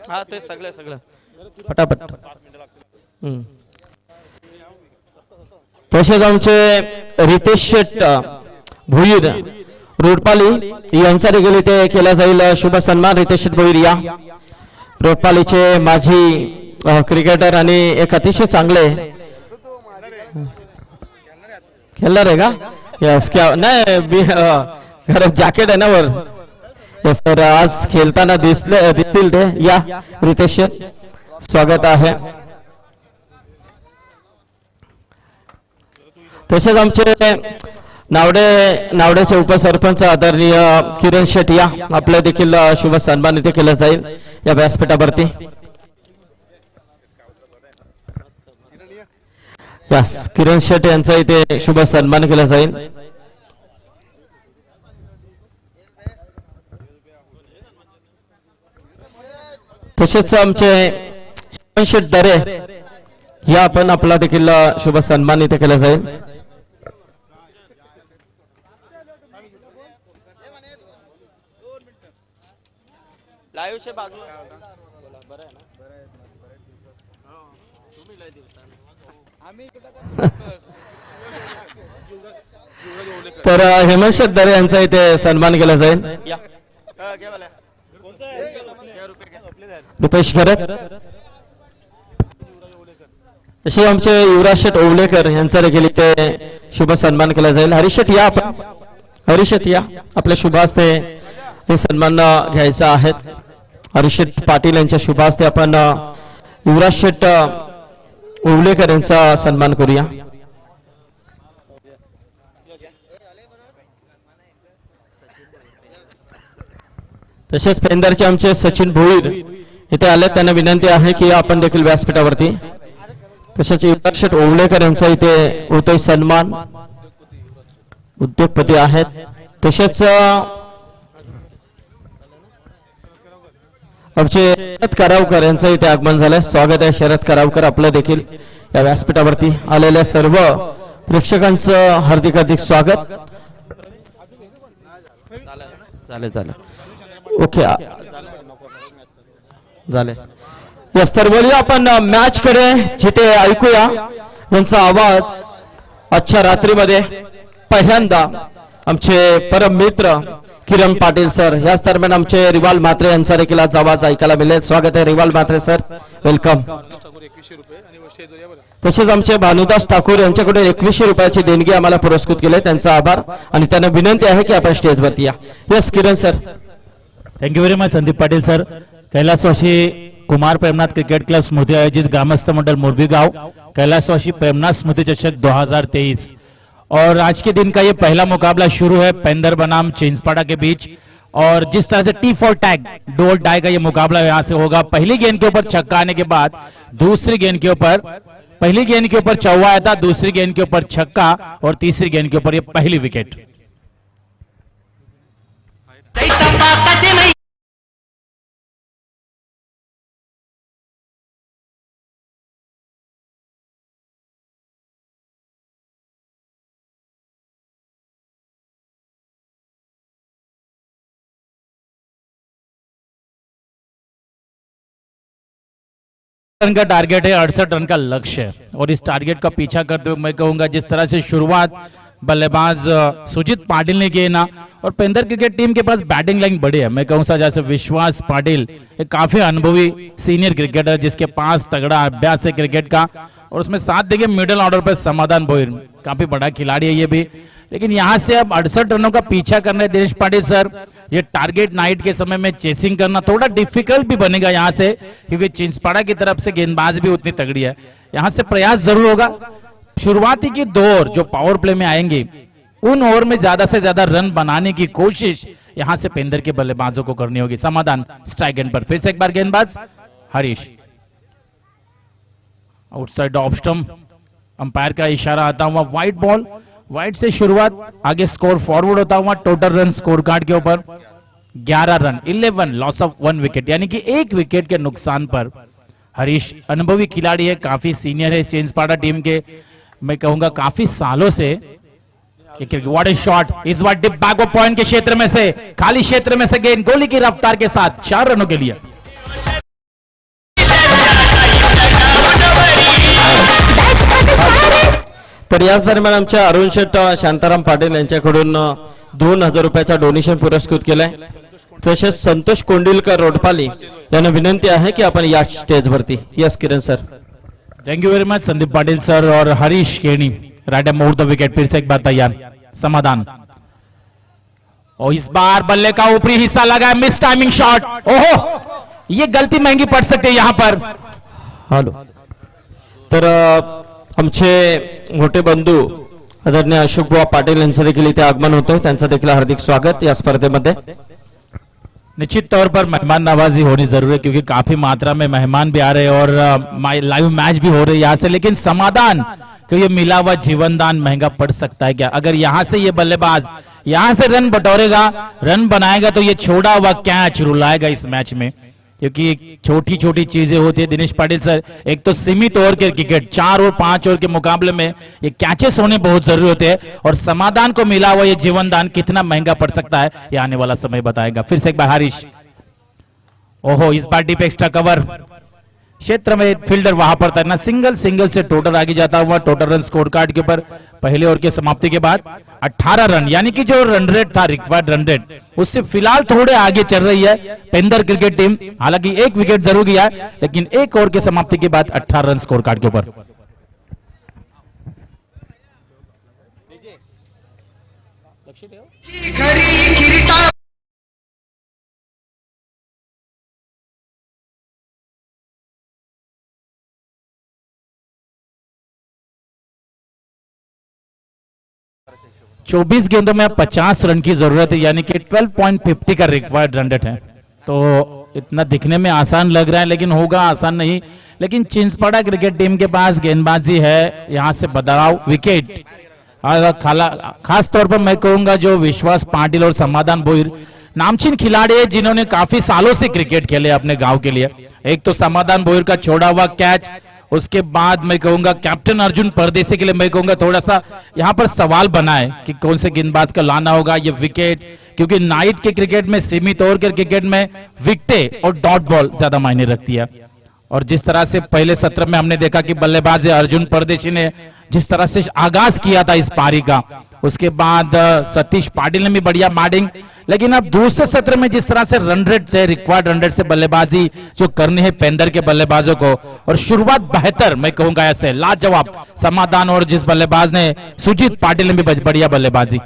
हा ते सगळं पटापट. तसेच आमचे रितेश शेठ भुईर रोडपाली यांचा देखील इथे केला जाईल शुभ सन्मान. रितेश शेठ भुईर या. रोडपालीचे माजी क्रिकेटर आणि एक अतिशय चांगले खेळणार आहे का. यस क्या नाही खरं जॅकेट आहे ना वर. यस तर आज खेळताना दिसतील ते. या रितेश स्वागत आहे. तसेच आमचे नावडेचे उपसरपंच आदरणीय किरण शेठ या. आपलं देखील शुभ सन्मान इथे केला जाईल या व्यासपीठावरती. यस किरण शेठ यांचा इथे शुभ सन्मान केला जाईल. तसेच आमचे हेमंत दरे या आपण आपला देखील शुभ सन्मान इथे केला जाईल. लाईव्ह चे बाजू बरं आहे ना. तर हेमंत दरे यांचा इथे सन्मान केला जाईल. या घे मला. घे रुपये घे. रुपेश खरत तसे आमचे युवराज शेठ ओवलेकर यांचा देखील इथे शुभ सन्मान केला जाईल. हरीश शेठ या आपण. हरीश शेठ या आपल्या शुभ हस्ते हे सन्मान घ्यायचा आहे. हरीश शेठ पाटील यांच्या शुभ हस्ते आपण युवराज शेठ ओवलेकर यांचा सन्मान करूया. तसेच पेंदरचे आमचे सचिन भोईर इथे आले. त्यांना विनंती आहे की आपण देखील व्यासपीठावरती. तसेच युवराज शेठ ओवलेकर यांचा इथे होतोय सन्मान. उद्योगपती आहेत. तसेच आमचे शरद करावकर यांचं इथे आगमन झालंय. स्वागत आहे शरद करावकर आपलं देखील या व्यासपीठावरती आलेल्या सर्व प्रेक्षकांचं हार्दिक हार्दिक स्वागत. झाले झाले ओके झाले. यस तर बोलूया आपण मॅच कडे जिथे ऐकूया यांचा आवाज आजच्या रात्रीमध्ये पहिल्यांदा आमचे परम मित्र किरण पाटील सर. याच दरम्यान आमचे रिवाल म्हात्रे यांचा देखील आज आवाज ऐकायला मिळेल. स्वागत आहे रिवाल म्हात्रे सर, वेलकम. तसेच आमचे भानुदास ठाकूर यांच्याकडून 2100 रुपयाची देणगी आम्हाला पुरस्कृत केले, त्यांचा आभार आणि त्यांना विनंती आहे की आपण स्टेजवरती या. Yes Kiran sir. Thank you very much Sandeep Patil sir. कैलासवासी कुमार प्रेमनाथ क्रिकेट क्लब स्मृति आयोजित ग्रामस्थ मंडल मोरबी गांव कैलासवासी प्रेमनाथ स्मृति चषक 2023 और आज के दिन का ये पहला मुकाबला शुरू है पेंदर बनाम चिंचपाड़ा के बीच. और जिस तरह से टी फॉर टैग डू और डाई का ये मुकाबला यहाँ से होगा. पहली गेंद के ऊपर छक्का आने के बाद दूसरी गेंद के ऊपर पहली गेंद के ऊपर चौवा आया था, दूसरी गेंद के ऊपर छक्का और तीसरी गेंद के ऊपर ये पहली विकेट. रन का टारगेट है, 68 रन का लक्ष्य है और इस टारगेट का पीछा करते हुए मैं कहूंगा जिस तरह से शुरुआत बल्लेबाज सुजीत पाटिल ने किए ना, और पेंदर क्रिकेट टीम के पास बैटिंग लाइन बड़ी है. मैं कहूंगा जैसे विश्वास पाटिल एक काफी अनुभवी सीनियर क्रिकेटर जिसके पास तगड़ा अभ्यास है क्रिकेट का. और उसमें साथ देखिए मिडिल ऑर्डर पर समाधान भोईर काफी बड़ा खिलाड़ी है ये भी. लेकिन यहां से अब 68 रनों का पीछा करना है दिनेश पाटिल सर. ये टारगेट नाइट के समय में चेसिंग करना थोड़ा डिफिकल्ट भी बनेगा यहां से, क्योंकि चिंचपाड़ा की तरफ से गेंदबाज भी उतनी तगड़ी है. यहां से प्रयास जरूर होगा. शुरुआती की 2 ओवर जो पावर प्ले में आएंगे उन ओवर में ज्यादा से ज्यादा रन बनाने की कोशिश यहां से पेंदर के बल्लेबाजों को करनी होगी. समाधान स्ट्राइक एंड पर फिर से एक बार गेंदबाज Harish outside off stump. Umpire का इशारा आता हुआ वाइड बॉल. वाइड से शुरुआत, आगे स्कोर फॉरवर्ड होता हुआ टोटल रन स्कोर कार्ड के ऊपर 11 रन 11 लॉस ऑफ 1 विकेट, यानी कि 1 विकेट के नुकसान पर हरीश अनुभवी खिलाड़ी है, काफी सीनियर है चिंचपाड़ा टीम के. मैं कहूंगा काफी सालों से. व्हाट ए शॉट, इस बार डिप बैक ऑफ पॉइंट के क्षेत्र में से, खाली क्षेत्र में से गेंद गोली की रफ्तार के साथ 4 रनों के लिए. तर याच दरम्यान आमच्या अरुण शेठ शांताराम पाटील यांच्याकडून 2000 रुपयाचा डोनेशन पुरस्कृत केलाय. तसेच संतोष कोंडिलकर रोडपाली यांना विनंती आहे की आपण या स्टेजवरती. Yes Kiran sir. Thank you very much Sandeep Patil sir. और हरीश केनी राइट मोड़ द विकेट. फिर से एक बार तैयार. समाधान. और इस बार बल्ले का ऊपरी हिस्सा लगा, मिस टाइमिंग शॉट. ओहो, ये गलती महंगी पड़ सकती है यहां पर. हॅलो. तर आमचे मोठे बंधू आदरणीय अशोक बुवा पाटील यांचं देखील इथे आगमन होतंय. त्यांचं देखील हार्दिक स्वागत या स्पर्धेमध्ये. निश्चित तौर पर मेहमान नवाजी होनी जरूरी है, क्योंकि काफी मात्रा में मेहमान भी आ रहे हैं और लाइव मैच भी हो रहे हैं यहाँ से. लेकिन समाधान कि ये मिला हुआ जीवन दान महंगा पड़ सकता है क्या? अगर यहाँ से ये बल्लेबाज यहाँ से रन बटोरेगा, रन बनाएगा, तो ये छोड़ा हुआ कैच रुलाएगा इस मैच में. क्योंकि छोटी छोटी चीजें होती है दिनेश पाटिल सर। एक तो सीमित ओवर के क्रिकेट 4 और 5 ओवर के मुकाबले में ये कैचेस होने बहुत जरूरी होते हैं, और समाधान को मिला हुआ ये जीवन दान कितना महंगा पड़ सकता है ये आने वाला समय बताएगा। फिर से एक बार हारिश, ओहो इस बार डीप एक्स्ट्रा कवर क्षेत्र में फील्डर वहां पर था ना, सिंगल से टोटल आगे जाता हुआ टोटल रन स्कोर कार्ड के ऊपर पहले ओवर की समाप्ति के बाद 18 रन, यानी कि जो रन रेट था रिक्वायर्ड रन रेट उससे फिलहाल थोड़े आगे चल रही है पेंदर क्रिकेट टीम। हालांकि एक विकेट जरूर गया है, लेकिन एक ओवर की समाप्ति के बाद 18 रन स्कोर कार्ड के ऊपर। 24 गेंदों में अब 50 रन की जरूरत है, यानी कि 12.50 का रिक्वायर्ड रन रेट है। तो इतना दिखने में आसान लग रहा है, लेकिन होगा आसान नहीं। लेकिन चिंचपाड़ा क्रिकेट टीम के पास गेंदबाजी है, यहां से बदलाव विकेट, खास तौर पर मैं कहूंगा जो विश्वास पाटिल और समाधान भोईर नामचीन खिलाड़ी है जिन्होंने काफी सालों से क्रिकेट खेले अपने गांव के लिए। एक तो समाधान भोईर का छोड़ा हुआ कैच, उसके बाद मैं कहूंगा कैप्टन अर्जुन परदेसी के लिए मैं कहूंगा थोड़ा सा यहां पर सवाल बना है कि कौन से गेंदबाज का लाना होगा ये विकेट, क्योंकि नाइट के क्रिकेट में, सीमित ओवर के क्रिकेट में विकेट और डॉट बॉल ज्यादा मायने रखती है। और जिस तरह से पहले सत्र में हमने देखा कि बल्लेबाज अर्जुन परदेशी ने जिस तरह से आगाज किया था इस पारी का, उसके बाद सतीश पाटिल ने भी बढ़िया बैटिंग, लेकिन अब दूसरे सत्र में जिस तरह से रन रेट से, रिक्वायर्ड रन रेट से बल्लेबाजी जो करनी है पेंदर के बल्लेबाजों को, और शुरुआत बेहतर मैं कहूंगा ऐसे लाजवाब समाधान, और जिस बल्लेबाज ने सुजीत पाटिल ने भी बढ़िया बल्लेबाजी।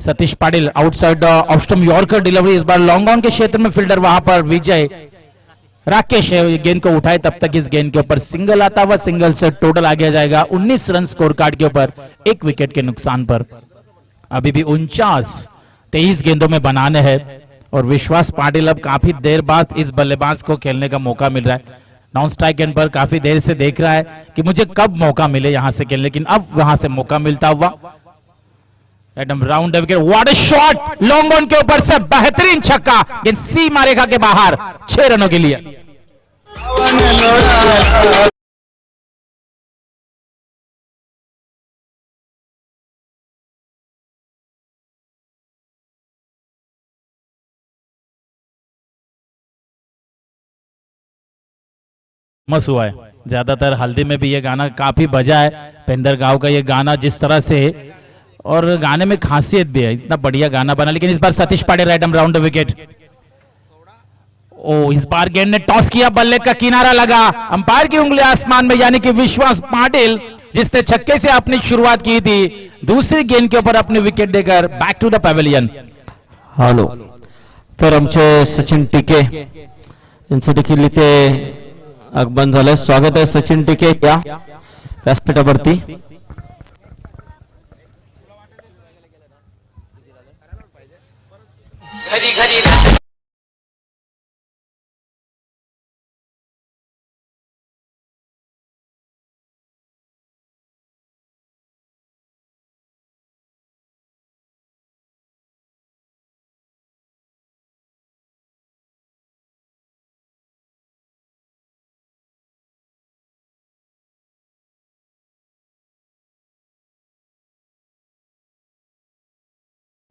Satish Patil outside off stump yorker delivery, इस बार लॉन्ग ऑन के क्षेत्र में फील्डर वहां पर विजय राकेश है, ये गेंद को उठाए तब तक इस गेंद के ऊपर सिंगल आता हुआ, सिंगल से टोटल आ जाएगा 19 रन स्कोर कार्ड के ऊपर एक विकेट के नुकसान पर। अभी भी 23 गेंदों में बनाने हैं, और विश्वास पाटिल अब काफी देर बाद इस बल्लेबाज को खेलने का मौका मिल रहा है। नॉन स्ट्राइक एंड पर काफी देर से देख रहा है कि मुझे कब मौका मिले यहां से खेलने, लेकिन अब वहां से मौका मिलता हुआ एकदम round wicket, what a shot, long on के ऊपर से बेहतरीन छक्का, गेंद सीमा रेखा के बाहर 6 रनों के लिए। मस्त हुआ है, ज्यादातर हल्दी में भी ये गाना काफी बजा है, पेंदर गांव का ये गाना जिस तरह से, और गाने में खासियत भी है, इतना बढ़िया गाना बना। लेकिन इस बार Satish Patil right arm round wicket, oh इस बार गेंद ने टॉस किया, बल्ले का किनारा लगा, अंपायर की उंगली आसमान में, यानी कि विश्वास पाटिल जिसने छक्के से अपनी शुरुआत की थी, दूसरी गेंद के ऊपर अपनी विकेट देकर back to the pavilion. Hello, तर आमचे सचिन टिके यांचं देखील इथे आगमन झालंय। स्वागत आहे सचिन टिके या व्यासपीठावरती।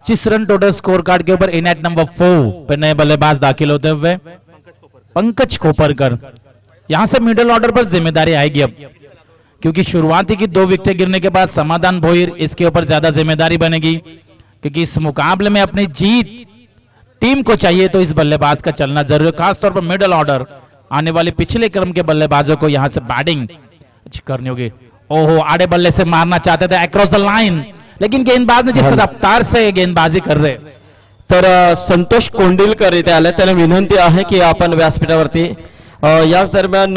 पच्चीस रन टोटल स्कोर कार्ड के ऊपर इन एट नंबर 4 पे नए बल्लेबाज दाखिल होते हुए पंकज कोपरकर। यहां से मिडिल ऑर्डर पर जिम्मेदारी आएगी अब, क्योंकि शुरुआती की 2 विकेट गिरने के बाद समाधान भोईर इसके ऊपर ज्यादा जिम्मेदारी बनेगी, क्योंकि इस मुकाबले में अपनी जीत टीम को चाहिए, तो इस बल्लेबाज का चलना जरूरी है, खासतौर पर मिडिल ऑर्डर आने वाले पिछले क्रम के बल्लेबाजों को यहां से बैटिंग करनी होगी। ओहो, आड़े बल्ले से मारना चाहते थे अक्रॉस द लाइन, लेकिन गेंदबाज ने जिस रफ्तार से गेंदबाजी कर रहे, तर संतोष कोंडिलकर इथे आले, त्यांना विनंती आहे की आपण व्यासपीठावरती याच दरम्यान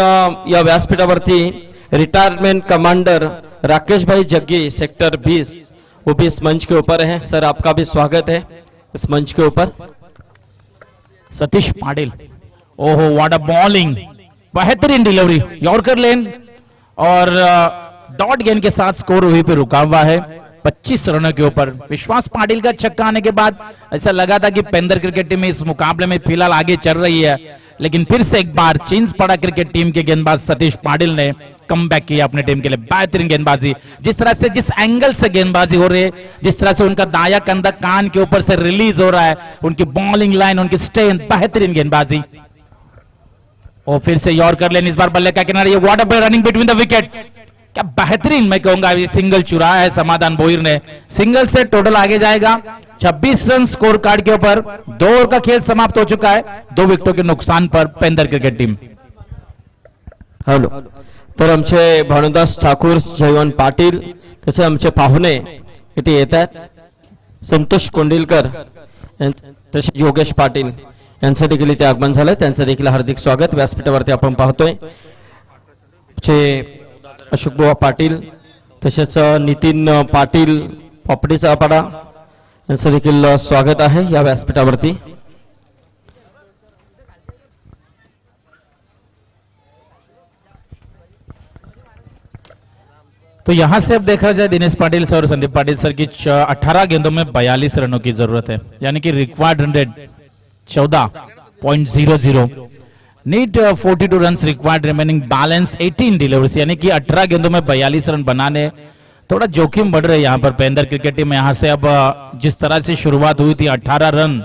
या व्यासपीठावरती रिटायरमेंट कमांडर राकेश भाई जग्गी सेक्टर 20 वो भी इस मंच के ऊपर है। सर आपका भी स्वागत है इस मंच के ऊपर। सतीश पाटिल, ओहो व्हाट अ बॉलिंग, बेहतरीन डिलीवरी, यॉर्कर लेन और डॉट गेंद के साथ स्कोर वहीं पे रुका हुआ है 25 रनों के ऊपर। विश्वास पाटिल का छक्का आने के बाद ऐसा लगा था कि पेंदर क्रिकेट टीम इस मुकाबले में फिलहाल आगे चल रही है, लेकिन फिर से एक बार चिंचपाड़ा क्रिकेट टीम के गेंदबाज सतीश पाटिल ने कमबैक किया अपने टीम के लिए। बेहतरीन गेंदबाजी, जिस तरह से जिस एंगल से गेंदबाजी हो रही है, जिस तरह से उनका दाया कंधा कान के ऊपर से रिलीज हो रहा है, उनकी बॉलिंग लाइन, उनकी स्ट्रेंथ, बेहतरीन गेंदबाजी। और फिर से यॉर्कर लेन, इस बार बल्ले का किनारे, ये what a running between the wicket, क्या बेहतरीन मैं कहूंगा ये सिंगल चुराया है समाधान भोईर ने। सिंगल से टोटल आगे जाएगा 26 रन स्कोर कार्ड के ऊपर। 2 ओवर का खेल समाप्त हो चुका है 2 विकेटों के नुकसान पर पेंदर क्रिकेट टीम। हॅलो, तर आमचे भानुदास ठाकूर, जयवंत पाटील, तसे आमचे पाहुणे इथे येत आहेत, संतोष कोंडिलकर, तसेच योगेश पाटील यांचं देखील इथे आगमन झालं, त्यांचं देखील हार्दिक स्वागत। व्यासपीठावरती आपण पाहतोय आमचे अशोकबुवा पाटील, तसेच नितीन पाटील पापडीचा पाडा यांचं देखील स्वागत आहे या व्यासपीठावरती। तो यहां से अब देखा जाए दिनेश पाटिल सर और संदीप पाटिल सर की 18 गेंदों में 42 रनों की जरूरत है, यानी कि required run rate 14.00, need 42 run required, remaining balance 18 deliveries, यानी कि 18 गेंदों में 42 रन बनाने थोड़ा जोखिम बढ़ रहे यहाँ पर पेंदर क्रिकेट टीम। यहाँ से अब जिस तरह से शुरुआत हुई थी 18 रन,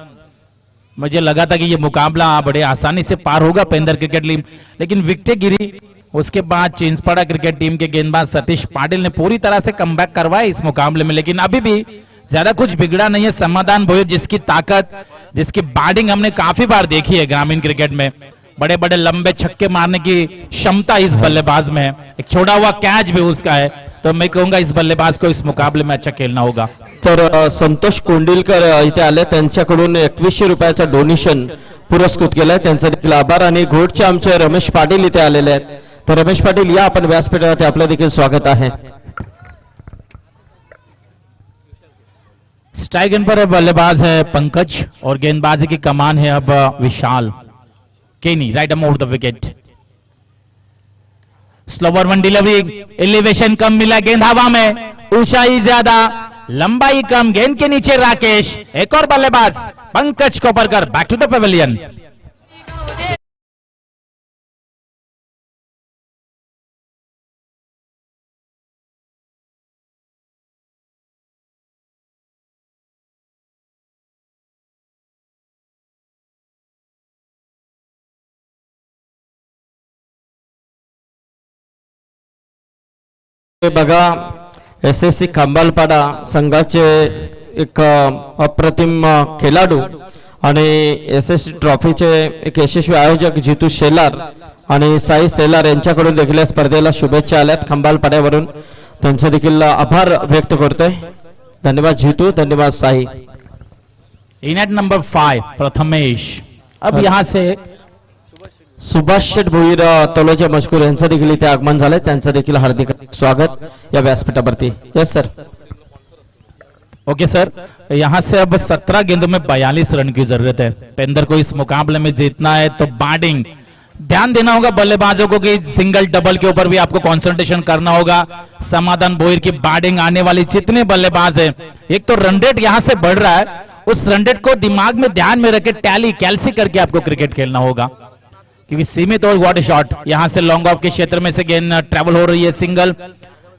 मुझे लगा था कि ये मुकाबला बड़े आसानी से पार होगा पेंदर क्रिकेट टीम, लेकिन विकेटें गिरी। उसके बाद चिंचपाड़ा क्रिकेट टीम के गेंदबाज सतीश पाटिल ने पूरी तरह से कमबैक करवाया इस मुकाबले में, लेकिन अभी भी ज्यादा कुछ बिगड़ा नहीं है। समाधान भोईर जिसकी ताकत, जिसकी बैटिंग हमने काफी बार देखी है ग्रामीण क्रिकेट में, बड़े बड़े लंबे छक्के मारने की क्षमता इस बल्लेबाज में है, एक छोड़ा हुआ कैच भी उसका है, तो मैं कहूंगा इस बल्लेबाज को इस मुकाबले में अच्छा खेलना होगा। तर संतोष कोंडिलकर इथे आले, त्यांच्याकडून 2100 रुपयाचा डोनेशन पुरस्कृत केलाय, त्यांचा देखील आभार। आणि घोटचे आमचे रमेश पाटील इथे आलेले आहेत, तर रमेश पाटील या आपण व्यासपीठावरती, आपलं देखील स्वागत आहे। स्ट्राइक एंड पर बल्लेबाज है पंकज और गेंदबाजी की कमान है अब Vishal Keni, right arm the wicket. Slower one delivery, elevation कम मिला, गेंद हवा में, ऊंचाई ज्यादा, लंबाई कम, गेंद के नीचे राकेश, एक और बल्लेबाज Pankaj Koparkar, back to the pavilion. हे बघा, SSC खंबालपाडा संघाचे एक अप्रतिम खेळाडू आणि SSC ट्रॉफीचे एक यशस्वी आयोजक जितू शेलार आणि साई शेलार यांच्याकडून देखील या स्पर्धेला शुभेच्छा आल्यात खंबालपाड्यावरून, त्यांचे देखील आभार व्यक्त करतोय। धन्यवाद जितू, धन्यवाद Sai. In at number 5 Prathamesh, अब यहां से सुभाष शेठ भोईर तलोजा मजकूर यांचं देखील इथे आगमन झालंय, त्यांचं देखील हार्दिक स्वागत या व्यासपीठावरती। Yes sir. ओके सर, यहां से अब 17 गेंदों में 42 रन की जरूरत है। पेंदर को इस मुकाबले में जीतना है तो बैटिंग ध्यान देना होगा बल्लेबाजों को कि सिंगल डबल के ऊपर भी आपको कंसंट्रेशन करना होगा। समाधान भोईर की बैटिंग आने वाली जितने बल्लेबाज हैं, एक तो रन रेट यहां से बढ़ रहा है, उस रन रेट को दिमाग में ध्यान में रखे टैली कैलसी करके आपको क्रिकेट खेलना होगा, क्योंकि सीमित और व्हाट शॉट, यहां से लॉन्ग ऑफ के क्षेत्र में से गेंद ट्रेवल हो रही है, सिंगल,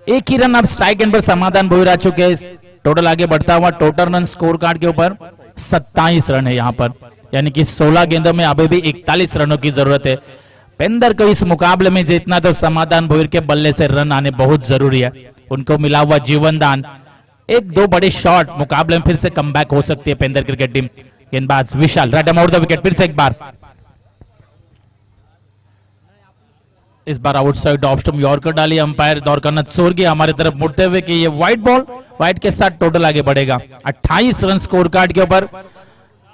एक ही रन अब स्ट्राइक एंड पर समाधान भोईर आ चुके हैं। टोटल आगे बढ़ता हुआ टोटल रन स्कोर कार्ड के ऊपर 27 रन है यहां पर, यानी कि 16 गेंदों में अभी भी 41 रनों की जरूरत है। पेंदर को इस मुकाबले में जीतना तो समाधान भोईर के बल्ले से रन आने बहुत जरूरी है। उनको मिला हुआ जीवन दान, एक दो बड़े शॉट मुकाबले में फिर से कमबैक हो सकती है पेंदर क्रिकेट टीम। गेंदबाज विशाल, राइट अमाउंट द विकेट, फिर से एक बार, इस बार आउटसाइड ऑफ स्टंप यॉर्कर डाली, अंपायर दौरकन्नत सोरगी हमारी तरफ मुड़ते हुए कि ये व्हाइट बॉल, व्हाइट के साथ टोटल आगे बढ़ेगा। 28 रन स्कोर कार्ड के ऊपर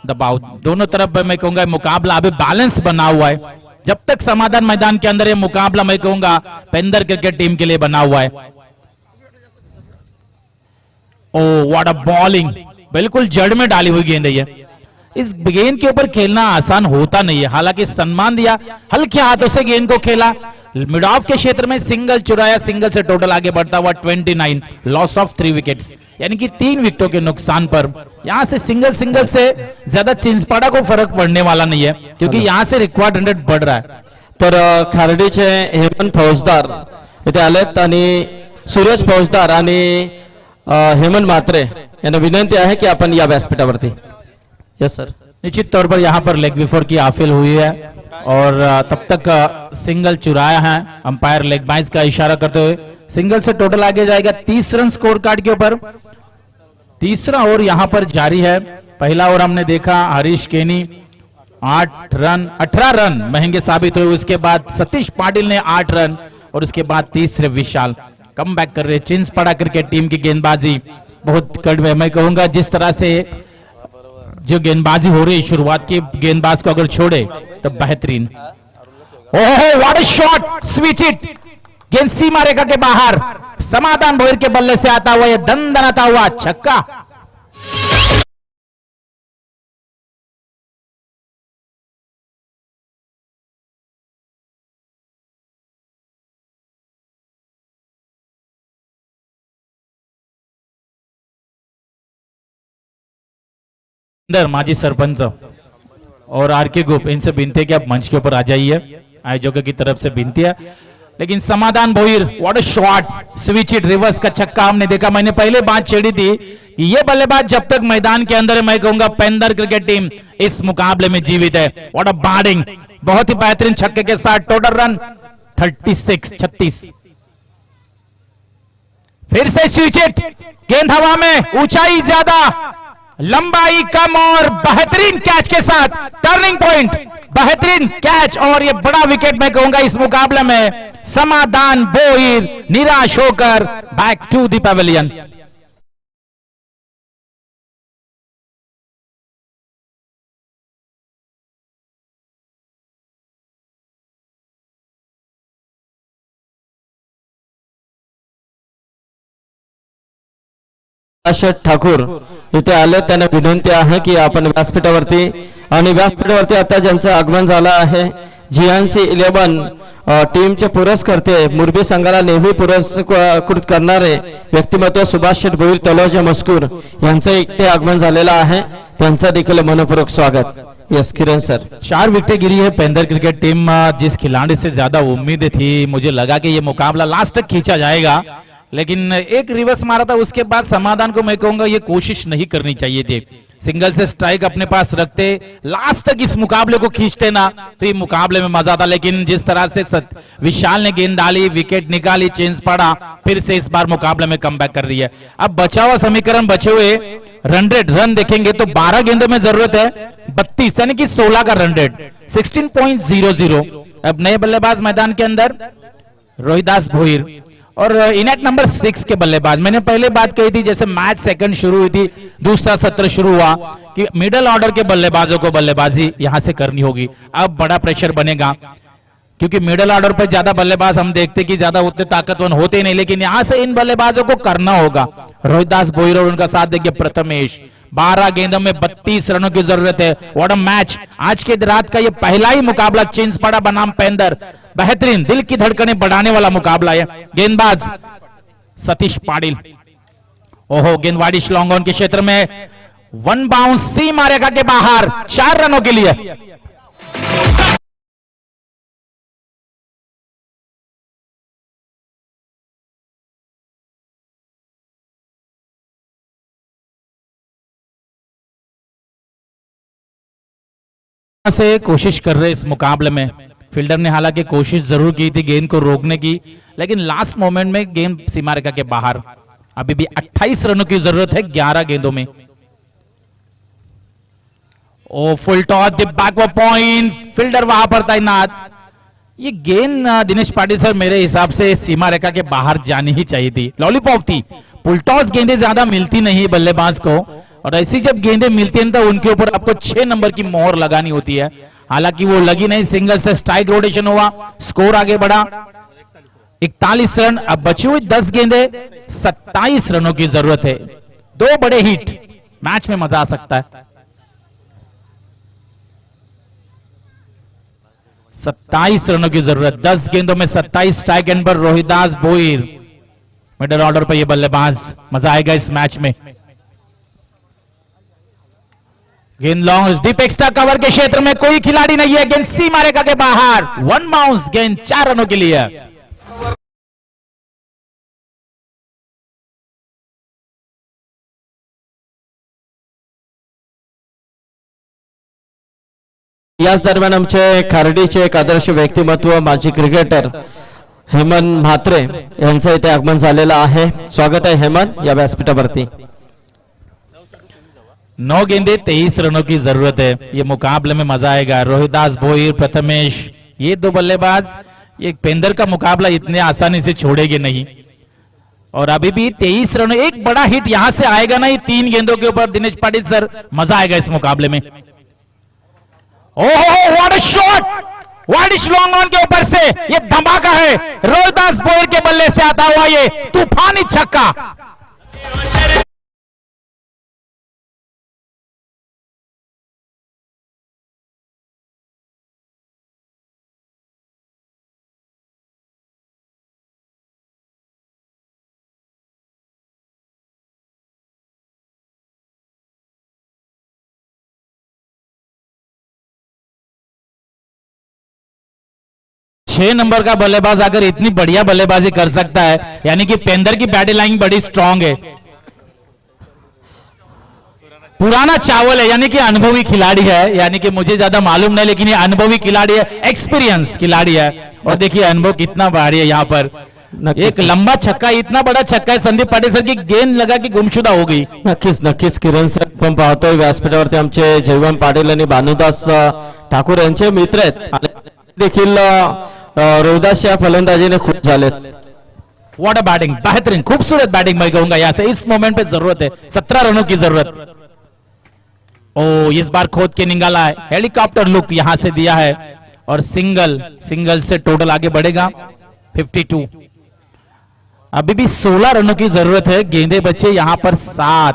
दबाव दोनों तरफ, मैं कहूंगा मुकाबला अभी बैलेंस बना हुआ है। जब तक समाधान मैदान के अंदर ये मुकाबला मैं कहूंगा पेंदर क्रिकेट टीम के लिए बना हुआ है। ओ व्हाट अ बॉलिंग, बिल्कुल जड़ में डाली हुई गेंद है ये। इस गेंद के ऊपर खेलना आसान होता नहीं है, हालांकि सम्मान दिया, हल्के हाथों से गेंद को खेला, मिड ऑफ के क्षेत्र में सिंगल चुराया, सिंगल से टोटल आगे बढ़ता हुआ 29, लॉस ऑफ 3 विकेट्स। यानी कि 3 विकेटों के नुकसान पर यहां से सिंगल से ज्यादा चिंचपाड़ा को फर्क पड़ने वाला नहीं है, क्योंकि यहां से रिक्वायर्ड 100 बढ़ रहा है. तर खार्डीचे हेमंत फौजदार इथे आलेत आणि सुरेश फौजदार आणि हेमंत म्हात्रे यांना विनंती आहे की आपण या व्यासपीठावरती. Yes sir. निश्चित तौर पर यहाँ पर लेग बिफोर की आफिल हुई है और तब तक सिंगल चुराया है अंपायर लेग बाइस का इशारा करते हुए. सिंगल से टोटल आगे जाएगा 30 रन स्कोर कार्ड के ऊपर. तीसरा ओवर यहाँ पर जारी है. पहला ओवर हमने देखा हरीश केनी 18 रन महंगे साबित हुए. उसके बाद सतीश पाटिल ने 8 रन और उसके बाद तीसरे विशाल कम बैक कर रहे. चिंचपाड़ा क्रिकेट टीम की गेंदबाजी बहुत कड़वे, मैं कहूंगा जिस तरह से जो गेंदबाजी हो रही शुरुआत की गेंदबाज को अगर छोड़े तो बेहतरीन. ओहो what a shot, switch it. गेंद सीमा रेखा के बाहर समाधान भोईर के बल्ले से आता हुआ यह दंदनाता हुआ छक्का. माजी सरपंच और आरके ग्रुप इनसे विनती है कि आप मंच के ऊपर आ जाइए. आयोजकों की तरफ से विनती है. लेकिन समाधान Bhoir what a shot, switch it, reverse का छक्का हमने देखा. मैंने पहले बात छेड़ी थी कि ये बल्लेबाज जब तक मैदान के अंदर है मैं कहूंगा पेंदर क्रिकेट टीम इस मुकाबले में जीवित है. व्हाट अ बैटिंग, बहुत ही बेहतरीन छक्के के साथ टोटल रन 36. फिर से स्विच इट, गेंद हवा में, ऊंचाई ज्यादा, लंबाई कम और बेहतरीन कैच के साथ टर्निंग पॉइंट, बेहतरीन कैच और ये बड़ा विकेट मैं कहूंगा इस मुकाबले में. समाधान भोईर निराश होकर back to the pavilion. Thakur इथे आले. त्यांना विनंती आहे की आपण व्यासपीठावरती आणि व्यासपीठावरती आता ज्यांचं आगमन झालं आहे GNC 11 टीमचे पुरस्कर्ते मुरबी संघाला नेहमी पुरस्कृत करणारे व्यक्तिमत्व सुभाष शेठ भोईर तलोजा मस्कूर यांचं इथे आगमन झालेलं आहे. त्यांचं देखील मनपूर्वक स्वागत. Yes Kiran sir. 4 विकेटें गिरी है पेंदर क्रिकेट टीम. जिस खिलाड़ी से ज्यादा उम्मीद थी, मुझे लगा कि ये मुकाबला लास्ट तक खींचा जाएगा, लेकिन एक रिवर्स मारा था. उसके बाद समाधान को मैं कहूंगा ये कोशिश नहीं करनी चाहिए थी. सिंगल से स्ट्राइक अपने पास रखते, लास्ट तक इस मुकाबले को खींचते ना तो ये मुकाबले में मजा था. लेकिन जिस तरह से विशाल ने गेंद डाली, विकेट निकाली, चिंचपाड़ा फिर से इस बार मुकाबले में कमबैक कर रही है. अब बचा हुआ समीकरण, बचे हुए 100 रन देखेंगे तो 12 गेंदों में जरूरत है 32, यानी कि 16 का रन रेट 16.00. अब नए बल्लेबाज मैदान के अंदर रोहिदास भोईर और इनएक्ट नंबर 6 के बल्लेबाज. मैंने पहले बात कही थी जैसे मैच सेकंड शुरू हुई थी, दूसरा सत्र शुरू हुआ कि मिडिल ऑर्डर के बल्लेबाजों को बल्लेबाजी यहां से करनी होगी. अब बड़ा प्रेशर बनेगा क्योंकि मिडिल ऑर्डर पर ज्यादा बल्लेबाज हम देखते कि ज्यादा उतने ताकतवर होते नहीं, लेकिन यहां से इन बल्लेबाजों को करना होगा. रोहिदास भोईर और उनका साथ देखिए प्रथमेश. 12 गेंदों में 32 रनों की जरूरत है. What a match. आज के रात का ये पहला ही मुकाबला चिंचपाड़ा बनाम पेंदर, बेहतरीन दिल की धड़कनें बढ़ाने वाला मुकाबला है. गेंदबाज सतीश पाटिल. ओहो, गेंदवाड़ी लॉन्ग ऑन के क्षेत्र में 1 बाउंस सीमा रेखा के बाहर 4 रनों के लिए. से कोशिश कर रहे इस मुकाबले में. फील्डर ने हालांकि कोशिश जरूर की थी गेंद को रोकने की, लेकिन लास्ट मोमेंट में गेंद सीमा रेखा के बाहर. अभी भी 28 रनों की जरूरत है 11 गेंदों में. Oh full toss, the backward point, fielder वहां पर तैनात. ये गेंद दिनेश पाटिल सर मेरे हिसाब से सीमा रेखा के बाहर जानी ही चाहिए थी. लॉलीपॉप थी. फुल टॉस गेंदें ज्यादा मिलती नहीं बल्लेबाज को, और ऐसी जब गेंदें मिलती हैं तो उनके ऊपर आपको 6 नंबर की मोहर लगानी होती है. हालांकि वो लगी नहीं. सिंगल से स्ट्राइक रोटेशन हुआ, स्कोर आगे बढ़ा 41 रन. अब बची हुई 10 गेंदें, 27 रनों की जरूरत है. 2 बड़े हिट, मैच में मजा आ सकता है. 27 रनों की जरूरत, 10 गेंदों में 27 स्ट्राइक एंड पर रोहिदास भोईर. मिडिल ऑर्डर पर ये बल्लेबाज, मजा आएगा इस मैच में। गेंद लॉन्ग डीप एक्स्ट्रा कवर के क्षेत्र में कोई खिलाड़ी नहीं है, गेंद सीमा रेखा के बाहर, 1 बाउंस, गेंद 4 रनों के लिए। याच दरम्यान आमचे खार्डीचे एक आदर्श व्यक्तिमत्व माजी क्रिकेटर हेमंत म्हात्रे यांचं इथे आगमन झालेलं आहे। स्वागत आहे हेमंत या व्यासपीठावरती। 9 गेंदे 23 रनों की जरूरत है, ये मुकाबले में मजा आएगा। रोहिदास भोईर, प्रथमेश, ये दो बल्लेबाज ये पेंदर का मुकाबला इतने आसानी से छोड़ेंगे नहीं। और अभी भी 23 रनों, एक बड़ा हिट यहां से आएगा नहीं 3 गेंदों के ऊपर। दिनेश पाटिल सर, मजा आएगा इस मुकाबले में। ओहो what a shot, wideish long on के ऊपर से ये धमाका है। रोहिदास भोईर के बल्ले से आता हुआ ये तूफानी छक्का। छह नंबर का बल्लेबाज अगर इतनी बढ़िया बल्लेबाजी कर सकता है, यानी कि पेंदर की बैटिंग लाइन बड़ी स्ट्रांग है। पुराना चावल है, यानी कि अनुभवी खिलाड़ी है, यानी कि मुझे ज्यादा मालूम नहीं लेकिन ये अनुभवी खिलाड़ी है, एक्सपीरियंस खिलाड़ी है। और देखिए अनुभव कितना भारी है यहाँ पर। एक लंबा छक्का, इतना बड़ा छक्का है, संदीप पाटिल सर की गेंद लगा की गुमशुदा हो गई। नक्कीच नक्कीच किरण सर, आपण पाहतोय व्यासपीठावरती आमचे जयवंत पाटील आणि भानुदास ठाकूर यांचे मित्र आहेत, देखील रोहिदास या फलंदाजीने खुश झालेत। व्हाट अ बैटिंग, बेहतरीन खूबसूरत बैटिंग मैं कहूंगा यहाँ से। इस मोमेंट पे जरूरत है, 17 रनों की जरूरत। ओ इस बार खोद के निकाला है, हेलीकॉप्टर लुक यहां से दिया है और सिंगल से टोटल आगे बढ़ेगा 52। अभी भी 16 रनों की जरूरत है, गेंदे बचे यहां पर 7।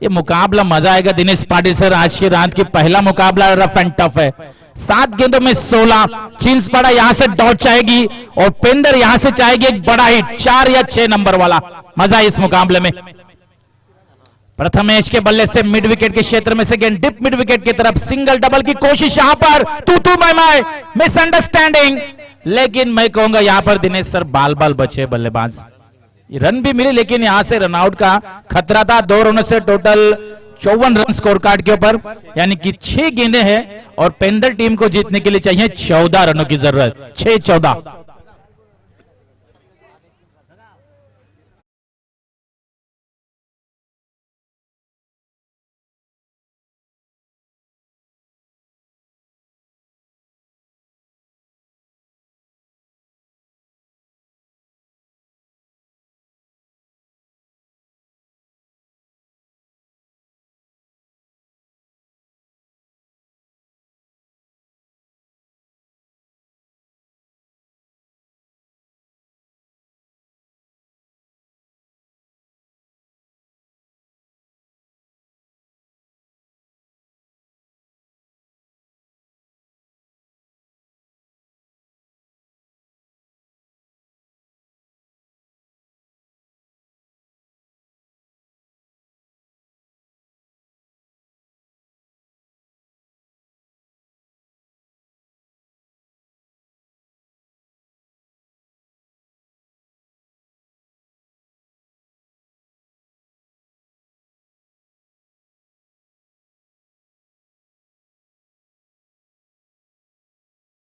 ये मुकाबला मजा आएगा। दिनेश पाटिल सर, आज की रात की पहला मुकाबला रफ एंड टफ है। 7 गेंदों में 16। चिंसपाड़ा यहां से डॉट चाहेगी और पेंदर यहां से चाहेगी एक बड़ा हिट, 4 या 6 नंबर वाला। मजा इस मुकाबले में। प्रथमेश के बल्ले से मिड विकेट के क्षेत्र में से गेंद डिप मिड विकेट की तरफ, सिंगल डबल की कोशिश यहां पर, तू माय मिसअंडरस्टैंडिंग, लेकिन मैं कहूंगा यहां पर दिनेश सर बाल बचे बल्लेबाज। रन भी मिले लेकिन यहां से रनआउट का खतरा था। 2 रनों से टोटल 54 रन स्कोर कार्ड के ऊपर, यानी कि 6 गेंदें हैं और पेंदर टीम को जीतने के लिए चाहिए 14 रनों की जरूरत, 6-14।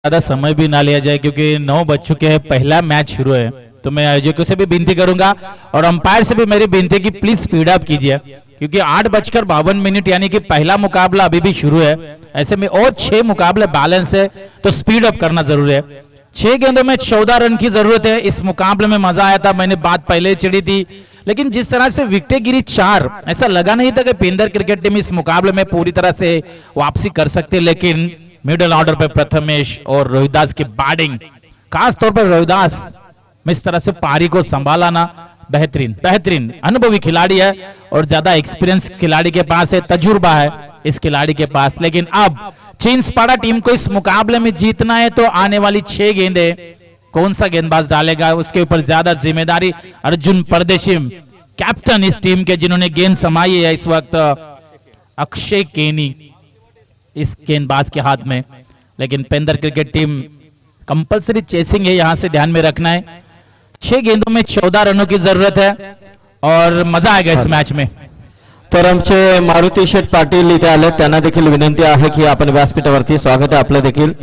ज्यादा समय भी ना लिया जाए क्योंकि 9 बज चुके हैं, पहला मैच शुरू है। तो मैं आयोजकों से भी विनती करूंगा और अंपायर से भी मेरी विनती है कि प्लीज स्पीड अप कीजिए, क्योंकि 8:52 यानी कि पहला मुकाबला अभी भी शुरू है। ऐसे में और 6 मुकाबले बैलेंस है, तो स्पीड अप करना जरूरी है। 6 गेंदों में 14 रन की जरूरत है। इस मुकाबले में मजा आया था, मैंने बात पहले चिड़ी थी, लेकिन जिस तरह से विकेटें गिरी 4, ऐसा लगा नहीं था कि पेंदर क्रिकेट टीम इस मुकाबले में पूरी तरह से वापसी कर सकते। लेकिन मिडिल ऑर्डर पे प्रथमेश और रोहिदास की बैटिंग, खास तौर पर रोहिदास में इस तरह से पारी को संभाला ना, बेहतरीन अनुभवी खिलाड़ी है और ज्यादा एक्सपीरियंस खिलाड़ी के पास है, तजुर्बा है इस खिलाड़ी के पास। लेकिन अब चिंसपाड़ा टीम को इस मुकाबले में जीतना है तो आने वाली 6 गेंदें कौन सा गेंदबाज डालेगा, उसके ऊपर ज्यादा जिम्मेदारी अर्जुन परदेशी कैप्टन इस टीम के, जिन्होंने गेंद समाई है इस वक्त अक्षय केनी इस गेंदबाज के हाथ में। लेकिन पेंदर क्रिकेट टीम कंपल्सरी चेसिंग है, यहां से ध्यान में रखना है। 6 गेंदों में 14 रनों की जरूरत है और मजा आएगा इस मैच में। तर आमचे मारुती शेठ पाटील इथे आले, त्यांना देखील विनंती आहे की आपण व्यासपीठावरती स्वागत आहे आपलं देखील,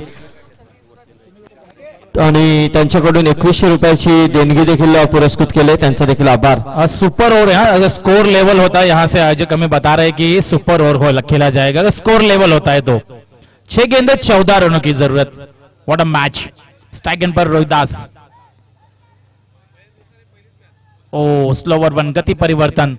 आणि त्यांच्याकडून 2100 रुपयाची देणगी देखील पुरस्कृत केले, त्यांचा देखील आभार। सुपर ओवर है, अगर स्कोर लेवल होता है, यहाँ से आयोजक हमें बता रहे हैं कि सुपर ओवर खेला जाएगा अगर स्कोर लेवल होता है तो। 6 गेंदे 14 रनों की जरूरत। What a match. Strike end पर रोहिदास, ओ स्लोवर वन, गति परिवर्तन।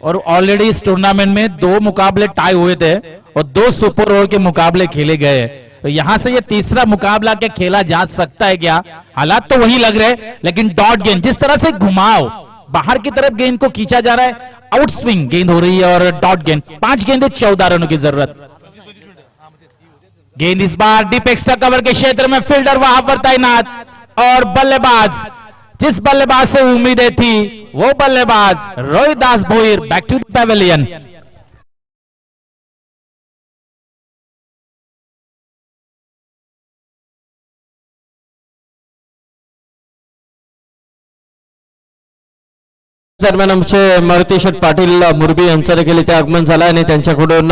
और ऑलरेडी इस टूर्नामेंट में 2 मुकाबले टाई हुए थे और 2 सुपर ओवर के मुकाबले खेले गए, तो यहां से ये तीसरा मुकाबला के खेला जा सकता है क्या? हालात तो वही लग रहे, लेकिन डॉट गेंद, जिस तरह से घुमाव बाहर की तरफ गेंद को खींचा जा रहा है, आउट स्विंग गेंद हो रही है और डॉट गेंद। 5 गेंदे 14 रनों की जरूरत। गेंद इस बार डीप एक्स्ट्रा कवर के क्षेत्र में, फील्डर वहां पर तैनात और बल्लेबाज, जिस बल्लेबाज से उम्मीदें थी वो बल्लेबाज Rohidas Bhoir back to the pavilion. दरम्यान आमचे मारुती शेठ पाटील मुरबी यांचं देखील इथे आगमन झालं आणि त्यांच्याकडून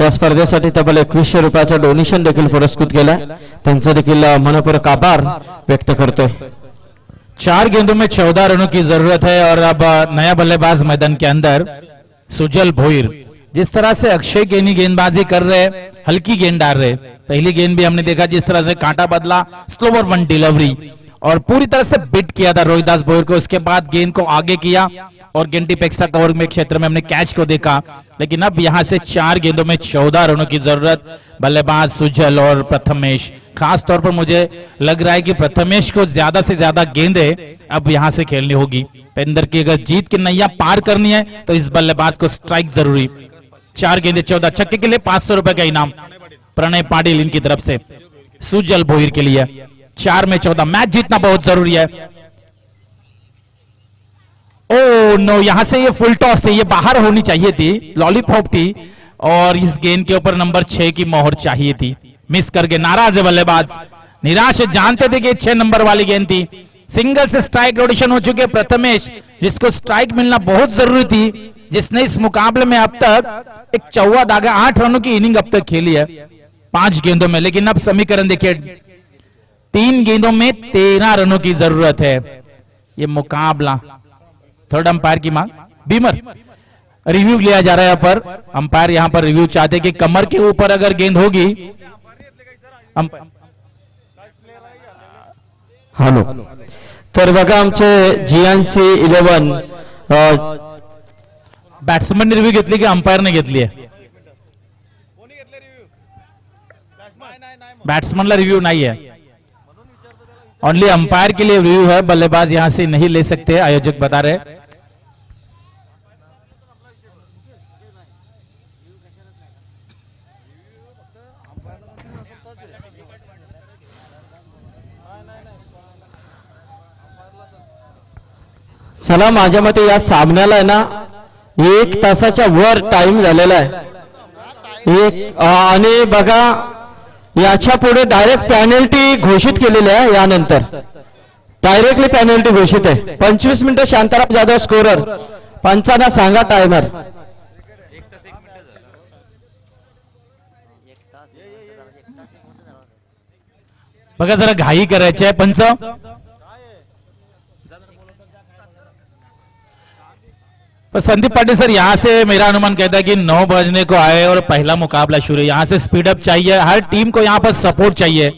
या स्पर्धेसाठी तब्बल 2100 रुपयाचं डोनेशन देखील पुरस्कृत केलं, त्यांचं देखील मनपूर्वक आभार व्यक्त करतोय। 4 गेंदों में 14 रनों की जरूरत है और अब नया बल्लेबाज मैदान के अंदर सुजल भोईर। जिस तरह से अक्षय केनी गेंदबाजी कर रहे, हल्की गेंद डाल रहे, पहली गेंद भी हमने देखा जिस तरह से कांटा बदला, स्लोवर वन डिलीवरी और पूरी तरह से बिट किया था रोहिदास भोईर को, उसके बाद गेंद को आगे किया और गेंद टिप एक्स्ट्रा कवर में क्षेत्र में हमने कैच को देखा। लेकिन अब यहां से 4 गेंदों में 14 रनों की जरूरत। बल्लेबाज सुजल और प्रथमेश, खास तौर पर मुझे लग रहा है कि प्रथमेश को ज्यादा से ज्यादा गेंदें अब यहां से खेलनी होगी। पेंदर की अगर जीत की नैया पार करनी है तो इस बल्लेबाज को स्ट्राइक जरूरी। 4 गेंदे 14, छक्के के लिए 500 रुपए का इनाम प्रणय पाटिल इनकी तरफ से सुजल भोईर के लिए। 4 में 14, मैच जीतना बहुत जरूरी है। ओ नो, यहां से ये फुल टॉस थी, ये बाहर होनी चाहिए थी, लॉलीपॉप थी और इस गेंद के ऊपर नंबर 6 की मोहर चाहिए थी। मिस करके नाराज है बल्लेबाज, निराश है, जानते थे कि 6 नंबर वाली गेंद थी। सिंगल से स्ट्राइक रोटेशन हो चुके प्रथमेश, जिसको स्ट्राइक मिलना बहुत जरूरी थी, जिसने इस मुकाबले में अब तक एक 14 दागा 8 रनों की इनिंग अब तक खेली है 5 गेंदों में। लेकिन अब समीकरण देखिए, 3 गेंदों में 13 रनों की जरूरत है। ये मुकाबला, थर्ड अंपायर की मांग, बीमर रिव्यू लिया जा रहा है। यहाँ पर अंपायर यहाँ पर रिव्यू चाहते कि कमर के ऊपर अगर गेंद होगी, हॅलो, तर बघा आमचे GNC 11 बॅट्समन रिव्यू घेतली की अंपायरने घेतली आहे? बैट्समैन रिव्यू नहीं है, ओनली अंपायर के लिए रिव्यू है। बल्लेबाज यहां से नहीं ले सकते, आयोजक बता रहे। चला, माझ्या मते या सामन्याला आहे ना 1 तासाच्या वर टाइम झालेला आहे। आणि बघा याच्या पुढे डायरेक्ट पेनल्टी घोषित केलेली आहे, यानंतर डायरेक्टली पेनल्टी घोषित आहे। 25 मिनिटं शांताराम जाधव स्कोरर, पंचांना सांगा टायमर। बघा जरा घाई करायची आहे पंच। संदीप पाटिल सर, यहाँ से मेरा अनुमान कहता है कि 9 बजने को आए और पहला मुकाबला शुरू है। यहाँ से स्पीड अप चाहिए, हर टीम को यहाँ पर सपोर्ट चाहिए,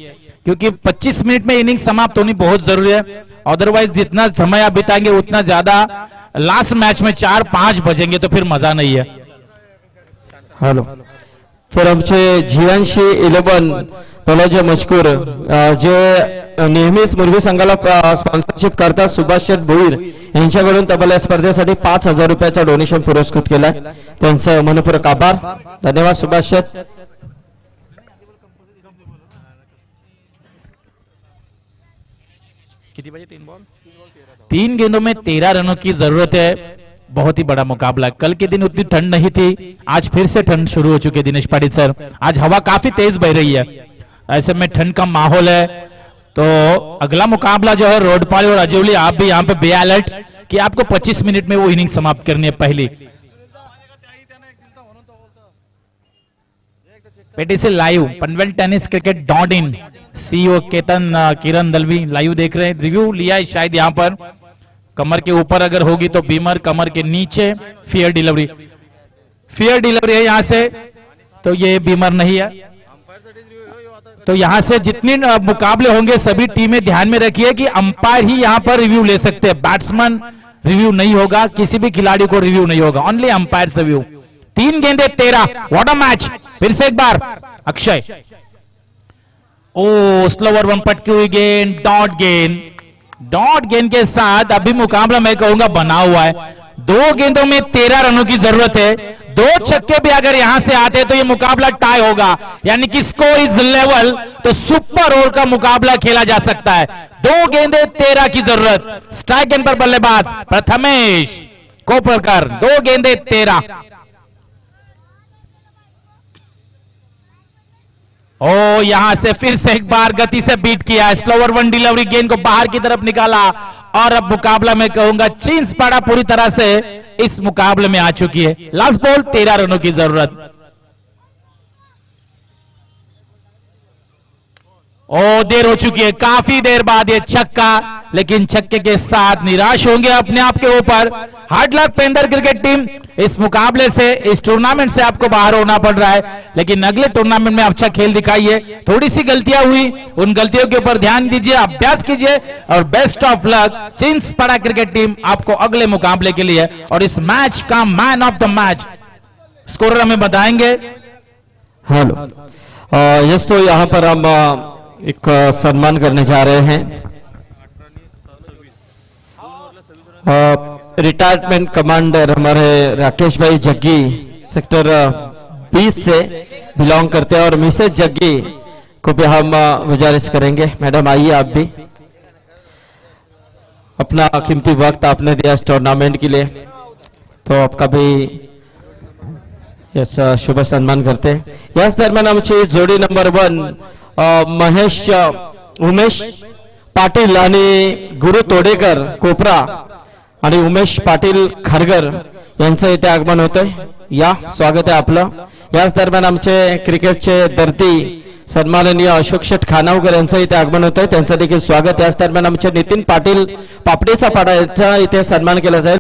क्योंकि 25 मिनट में इनिंग समाप्त होनी बहुत जरूरी है। अदरवाइज जितना समय आप बिताएंगे उतना ज्यादा लास्ट मैच में 4-5 बजेंगे तो फिर मजा नहीं है। हॅलो, तर आमचे GNC 11 तलाजा मजकूर जे नेहमीच मुरबी संघाला स्पॉन्सरशिप करतात, सुभाष शेठ भोईर यांच्याकडून तब्बल या स्पर्धेसाठी 5000 रुपयाचा डोनेशन पुरस्कृत केलाय, त्यांचं मनपूर्वक आभार, धन्यवाद सुभाष शेठ। कितनी बजे 3 बॉल 3 गेंदों में 13 रनों की जरूरत है। बहुत ही बड़ा मुकाबला। कल के दिन उतनी ठंड नहीं थी, आज फिर से ठंड शुरू हो चुकी है दिनेश पाटिल सर। आज हवा काफी तेज बह रही है, ऐसे में ठंड का माहौल है। तो अगला मुकाबला जो है रोडपाल और अजौली, आप भी यहाँ पे बे अलर्ट कि आपको 25 मिनट में वो इनिंग समाप्त करनी है पहली। पेटी से live Panvel tennis cricket .in CEO Ketan Kiran Dalvi live देख रहे हैं। रिव्यू लिया है शायद यहाँ पर, कमर के ऊपर अगर होगी तो बीमर, कमर के नीचे फेयर डिलीवरी है यहां से, तो ये बीमर नहीं है। तो यहां से जितने मुकाबले होंगे सभी टीमें ध्यान में रखिए कि अंपायर ही यहां पर रिव्यू ले सकते हैं, बैट्समैन रिव्यू नहीं होगा, किसी भी खिलाड़ी को रिव्यू नहीं होगा, ओनली अंपायर से रिव्यू। 3 गेंदे 13, व्हाट अ मैच। फिर से एक बार अक्षय, ओ स्लोवर वन पटकी हुई गेंद, डॉट गेंद के साथ अभी मुकाबला मैं कहूंगा बना हुआ है। 2 गेंदों में 13 रनों की जरूरत है। 2 छक्के भी अगर यहां से आते तो ये मुकाबला टाई होगा, यानी कि स्कोर इज लेवल, तो सुपर ओवर का मुकाबला खेला जा सकता है। 2 गेंदे 13 की जरूरत। स्ट्राइक एंड पर बल्लेबाज प्रथमेश कोपरकर, 2 गेंदे 13। ओ यहां से फिर से एक बार गति से बीट किया, स्लोवर वन डिलीवरी, गेंद को बाहर की तरफ निकाला और अब मुकाबला में कहूंगा चिंस पाड़ा पूरी तरह से इस मुकाबले में आ चुकी है। लास्ट बॉल 13 रनों की जरूरत। ओ देर हो चुकी है, काफी देर बाद ये छक्का, लेकिन छक्के के साथ निराश होंगे अपने आप के ऊपर। हार्ड लक पेंदर क्रिकेट टीम, इस मुकाबले से, इस टूर्नामेंट से आपको बाहर होना पड़ रहा है, लेकिन अगले टूर्नामेंट में अच्छा खेल दिखाइए। थोड़ी सी गलतियां हुई, उन गलतियों के ऊपर ध्यान दीजिए, अभ्यास कीजिए और बेस्ट ऑफ लक। चिंस पाड़ा क्रिकेट टीम आपको अगले मुकाबले के लिए और इस मैच का man of the match scorer हमें बताएंगे। हेलो, यस, तो यहाँ पर हम एक सम्मान करने जा रहे हैं। रिटायरमेंट कमांडर हमारे राकेश भाई जग्गी सेक्टर 20 से बिलोंग करते हैं और मिसेज जग्गी को भी हम गुजारिश करेंगे, मैडम आइए आप भी। अपना कीमती वक्त आपने दिया इस टूर्नामेंट के लिए, तो आपका भी यस शुभ सम्मान करते हैं। याच दरम्यान आमची जोडी नंबर 1 उमेश पाटील आणि गुरु तोडेकर कोपरा आणि उमेश पाटील खारगर यांचं इथे आगमन होतंय। या स्वागत आहे आपलं। याच दरम्यान आमचे क्रिकेटचे दर्दी सन्माननीय अशोक शेठ खानावकर यांचं इथे आगमन होतंय, त्यांचं देखील स्वागत। याच दरम्यान आमचे नितीन पाटील पापडीचा पाडा यांचा इथे सन्मान केला जाईल।